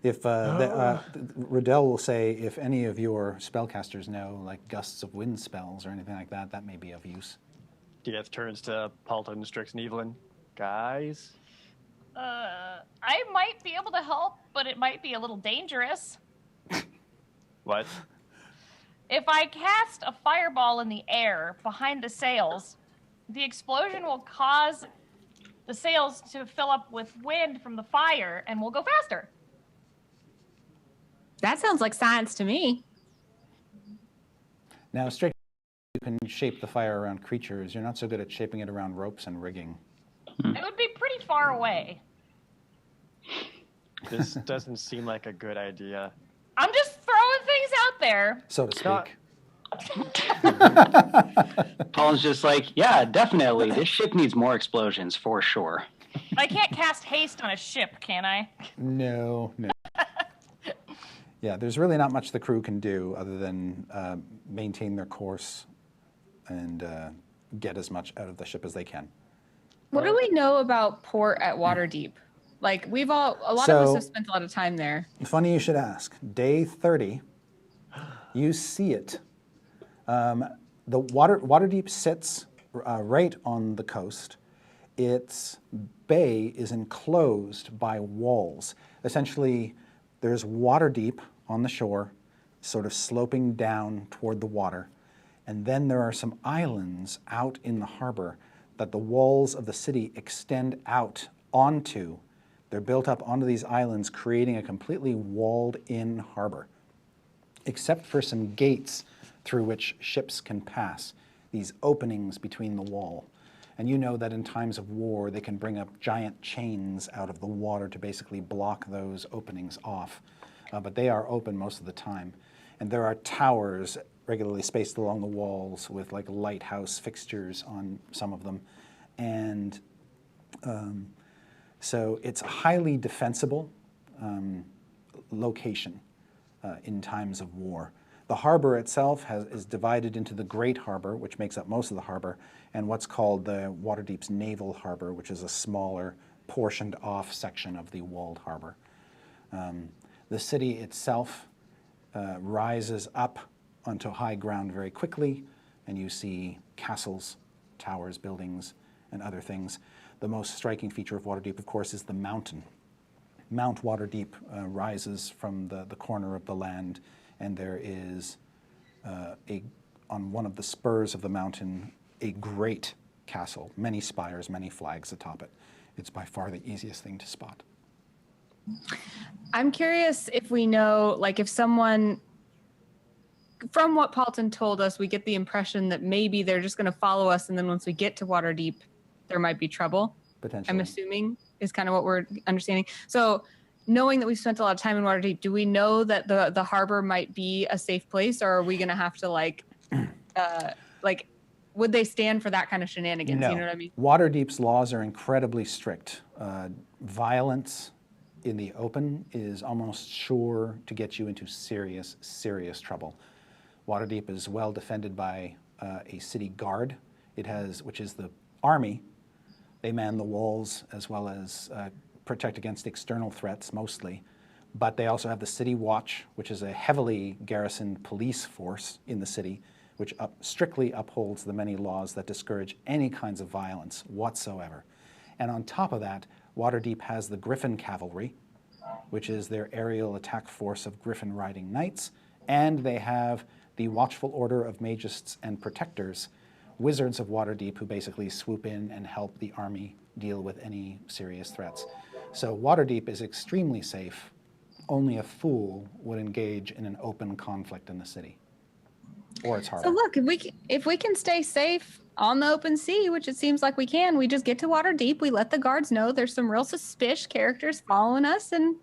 If Rudell will say, if any of your spellcasters know like gusts of wind spells or anything like that, that may be of use. Dieth turns to Paulton, Strix, and Evelyn. Guys, I might be able to help, but it might be a little dangerous. what? If I cast a fireball in the air behind the sails, the explosion will cause the sails to fill up with wind from the fire, and we'll go faster. That sounds like science to me. Now, Strix, you can shape the fire around creatures. You're not so good at shaping it around ropes and rigging. It would be pretty far away. This doesn't seem like a good idea. I'm just throwing things out there. So to Not- speak. Paul's just like, yeah, definitely. This ship needs more explosions for sure. I can't cast haste on a ship, can I? No. Yeah, there's really not much the crew can do other than maintain their course and get as much out of the ship as they can. What do we know about port at Waterdeep? Like a lot of us have spent a lot of time there. Funny you should ask. Day 30, you see it. The Waterdeep sits right on the coast. Its bay is enclosed by walls. Essentially, there's Waterdeep on the shore. sort of sloping down toward the water. And then there are some islands out in the harbor that the walls of the city extend out onto. They're built up onto these islands, creating a completely walled-in harbor, except for some gates through which ships can pass, these openings between the wall. And you know that in times of war, they can bring up giant chains out of the water to basically block those openings off. But they are open most of the time. And there are towers regularly spaced along the walls with like lighthouse fixtures on some of them. And so it's a highly defensible location in times of war. The harbor itself is divided into the Great Harbor, which makes up most of the harbor, and what's called the Waterdeep's Naval Harbor, which is a smaller, portioned off section of the walled harbor. The city itself rises up onto high ground very quickly, and you see castles, towers, buildings, and other things. The most striking feature of Waterdeep, of course, is the mountain. Mount Waterdeep rises from the corner of the land, and there is on one of the spurs of the mountain, a great castle, many spires, many flags atop it. It's by far the easiest thing to spot. I'm curious if we know, like if someone, from what Paulson told us, we get the impression that maybe they're just going to follow us, and then once we get to Waterdeep, there might be trouble. Potentially. I'm assuming is kind of what we're understanding. So knowing that we've spent a lot of time in Waterdeep, do we know that the harbor might be a safe place, or are we going to have to like would they stand for that kind of shenanigans? No. You know what I mean? Waterdeep's laws are incredibly strict. Violence in the open is almost sure to get you into serious, serious trouble. Waterdeep is well defended by a city guard. It has, which is the army. They man the walls as well as protect against external threats mostly. But they also have the city watch, which is a heavily garrisoned police force in the city, which strictly upholds the many laws that discourage any kinds of violence whatsoever. And on top of that, Waterdeep has the Griffin Cavalry, which is their aerial attack force of Griffin riding knights, and they have the Watchful Order of Magists and Protectors, wizards of Waterdeep who basically swoop in and help the army deal with any serious threats. So Waterdeep is extremely safe. Only a fool would engage in an open conflict in the city or its harbor. So look, if we can stay safe on the open sea, which it seems like we can, we just get to Waterdeep, we let the guards know there's some real suspicious characters following us, and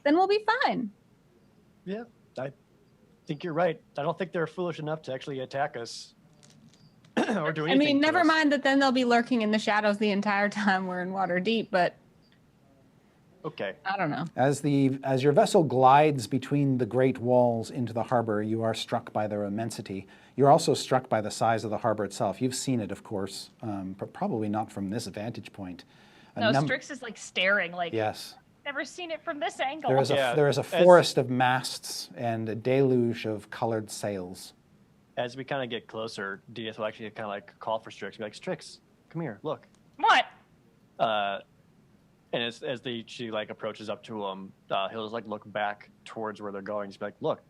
then we'll be fine. Yeah, I think you're right. I don't think they're foolish enough to actually attack us or do anything. I mean, to never us. mind that then they'll be lurking in the shadows the entire time we're in Waterdeep, but Okay. I don't know. As your vessel glides between the great walls into the harbor, you are struck by their immensity. You're also struck by the size of the harbor itself. You've seen it, of course, but probably not from this vantage point. No, Strix is like staring, like, yes. never seen it from this angle. There is a forest of masts and a deluge of colored sails. As we kind of get closer, DS will actually kind of like call for Strix. Be like, Strix, come here, look. What? And as she like approaches up to him, he'll just like look back towards where they're going. Just be like, look,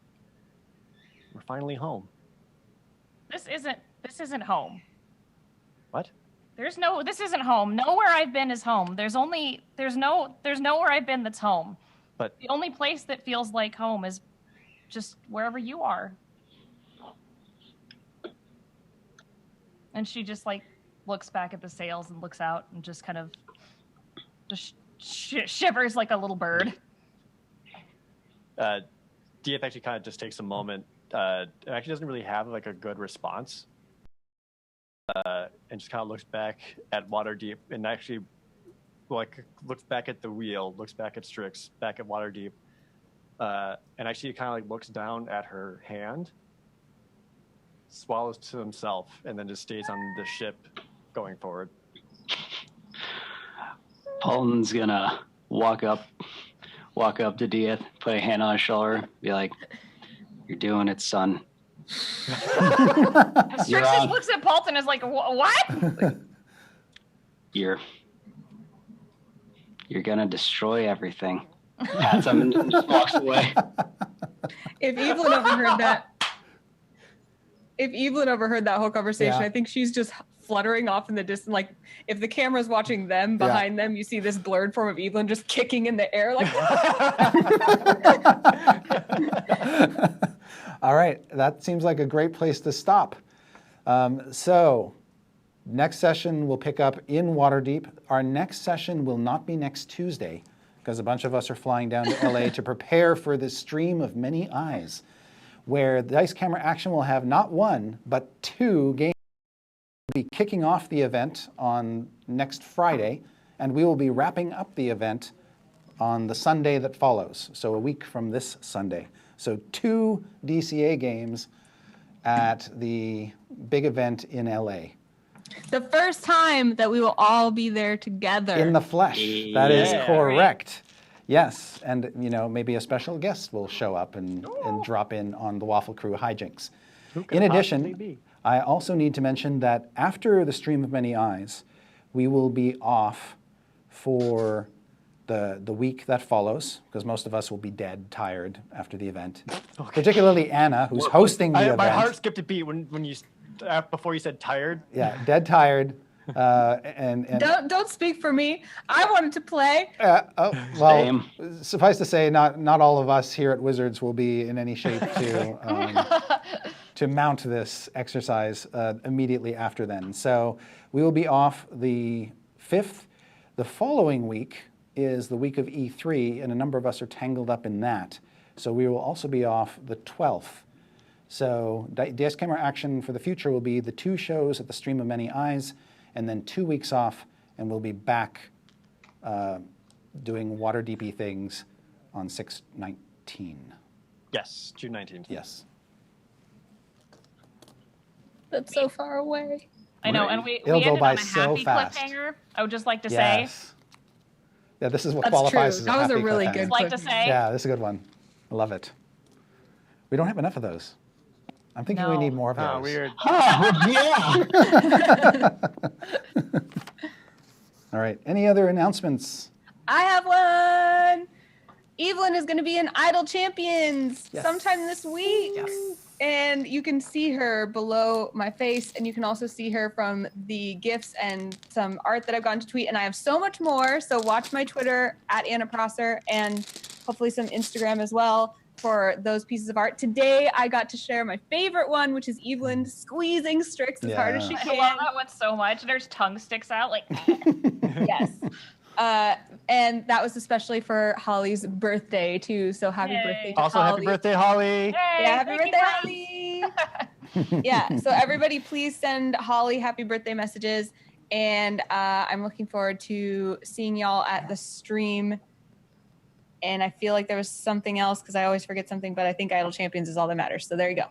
we're finally home. This isn't home. What? This isn't home. Nowhere I've been is home. There's nowhere I've been that's home. But the only place that feels like home is just wherever you are. And she just like looks back at the sails and looks out and just kind of just shivers like a little bird. DF actually kind of just takes a moment. It actually doesn't really have like a good response. And just kind of looks back at Waterdeep and actually like looks back at the wheel, looks back at Strix, back at Waterdeep, and actually kind of like looks down at her hand, swallows to himself, and then just stays on the ship going forward. Paulton's gonna walk up to Dieth, put a hand on his shoulder, be like, "You're doing it, son." Strix just looks at Paulton and is like, what? You're gonna destroy everything. Pats him and just walks away. If Evelyn overheard that whole conversation, Yeah. I think she's just fluttering off in the distance. Like if the camera's watching them behind them, you see this blurred form of Evelyn just kicking in the air like All right, that seems like a great place to stop. So next session we'll pick up in Waterdeep. Our next session will not be next Tuesday because a bunch of us are flying down to LA to prepare for the Stream of Many Eyes, where the Dice Camera Action will have not one, but 2 games. We'll be kicking off the event on next Friday, and we will be wrapping up the event on the Sunday that follows, so a week from this Sunday. So 2 DCA games at the big event in LA. the first time that we will all be there together. In the flesh. That is Yeah. correct. Yes, and maybe a special guest will show up and drop in on the Waffle Crew hijinks. Who could In it addition, possibly be? I also need to mention that after the Stream of Many Eyes, we will be off for the week that follows, because most of us will be dead, tired after the event. Particularly Anna, who's hosting the event. My heart skipped a beat when you before you said tired. Yeah, dead tired. And Don't speak for me. I wanted to play. well, Same. suffice to say, not all of us here at Wizards will be in any shape to mount this exercise immediately after then. So we will be off the 5th. The following week is the week of E3, and a number of us are tangled up in that. So we will also be off the 12th. So DS Camera Action for the future will be the 2 shows at the Stream of Many Eyes, and then 2 weeks off, and we'll be back doing Waterdeep-y things on 6/19. Yes, June 19th. Yes. That's so far away. I know, and we It'll go ended by on a so happy fast. cliffhanger. I would just like to say, Yes. Yeah, this is what That's qualifies true. as That was a happy really cliffhanger. good like to say, Yeah, this is a good one. I love it. We don't have enough of those. I'm thinking we No. need more of those. Oh, weird. Yeah. All right. Any other announcements? I have one. Evelyn is going to be in Idle Champions Yes. sometime this week. Yes. And you can see her below my face, and you can also see her from the GIFs and some art that I've gotten to tweet. And I have so much more. So watch my Twitter at Anna Prosser, and hopefully some Instagram as well for those pieces of art. Today, I got to share my favorite one, which is Evelyn squeezing Strix as hard as she Yeah. I can. love that one so much. And her tongue sticks out like, Yes. And that was especially for Holly's birthday, too. So happy Yay. birthday to Also, Holly. happy birthday, Holly. hey, Yeah, happy thank you, birthday, Holly. Yeah, so everybody please send Holly happy birthday messages. And I'm looking forward to seeing y'all at the stream. And I feel like there was something else because I always forget something, but I think Idle Champions is all that matters. So there you go.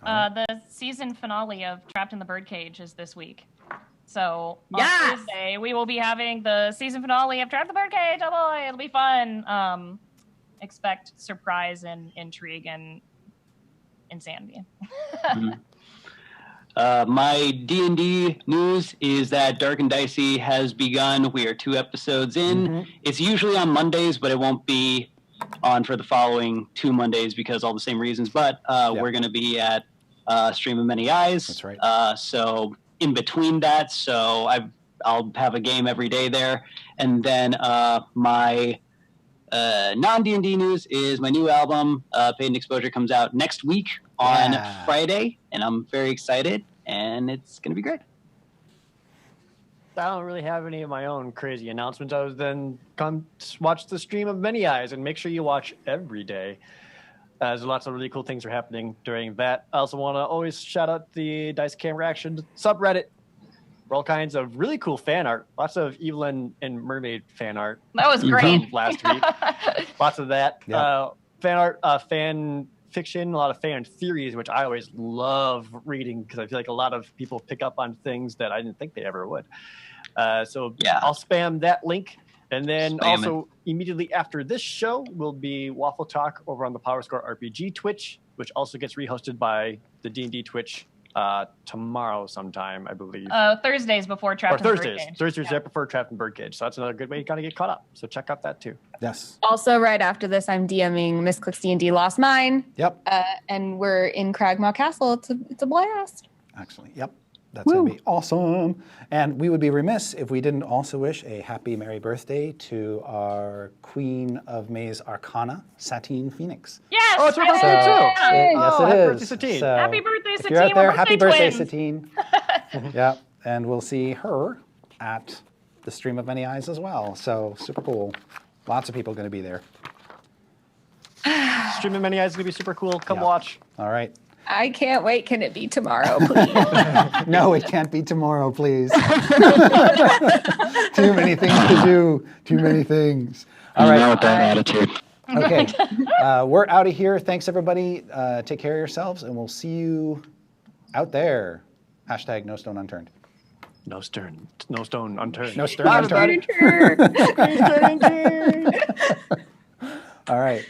The season finale of Trapped in the Birdcage is this week. So on Yes! Thursday, we will be having the season finale of Trapped in the Birdcage. Oh boy, it'll be fun. Expect surprise and intrigue and insanity. My D&D news is that Dark and Dicey has begun. We are 2 episodes in. It's usually on Mondays, but it won't be on for the following 2 Mondays because all the same reasons. But we're going to be at Stream of Many Eyes. That's right. So in between that, I'll have a game every day there. And then my non-D&D news is my new album, Paid Exposure, comes out next week on Friday, and I'm very excited, and it's going to be great. I don't really have any of my own crazy announcements other than come watch the Stream of Many Eyes and make sure you watch every day. There's lots of really cool things are happening during that. I also want to always shout out the Dice Camera Action subreddit for all kinds of really cool fan art. Lots of Evelyn and Mermaid fan art. That was great. Last week. Lots of that. Yeah. Fan art, fan fiction, a lot of fan theories, which I always love reading because I feel like a lot of people pick up on things that I didn't think they ever would. So Yeah. I'll spam that link. And then Spam also immediately after this show will be Waffle Talk over on the Power Score RPG Twitch, which also gets rehosted by the D&D Twitch tomorrow sometime, I believe. Thursdays before Or Trapped in Thursdays. Birdcage. Thursdays right before Trapped in Birdcage. So that's another good way you got to get caught up. So check out that too. Yes. Also, right after this, I'm DMing Miss Click's D&D Lost Mine. Yep. And we're in Cragmaw Castle. It's a blast. Actually, yep. That's going to be awesome. And we would be remiss if we didn't also wish a happy merry birthday to our Queen of Maze Arcana, Satine Phoenix. Yes! Oh, it's her So, birthday too. yes, Oh, it happy is. birthday, Satine. So, Happy birthday, if Satine. you're out there, We're happy birthday birthday, twins. Satine. Yeah, and we'll see her at the Stream of Many Eyes as well. So super cool. Lots of people going to be there. Stream of Many Eyes is going to be super cool. Come Yeah. watch. All right. I can't wait. Can it be tomorrow, please? No, it can't be tomorrow, please. Too many things to do. Too many things. All right. Not with that attitude. Okay. We're out of here. Thanks, everybody. Take care of yourselves, and we'll see you out there. # No Stone Unturned. No stone unturned. No stone Bye, unturned. everybody. All right.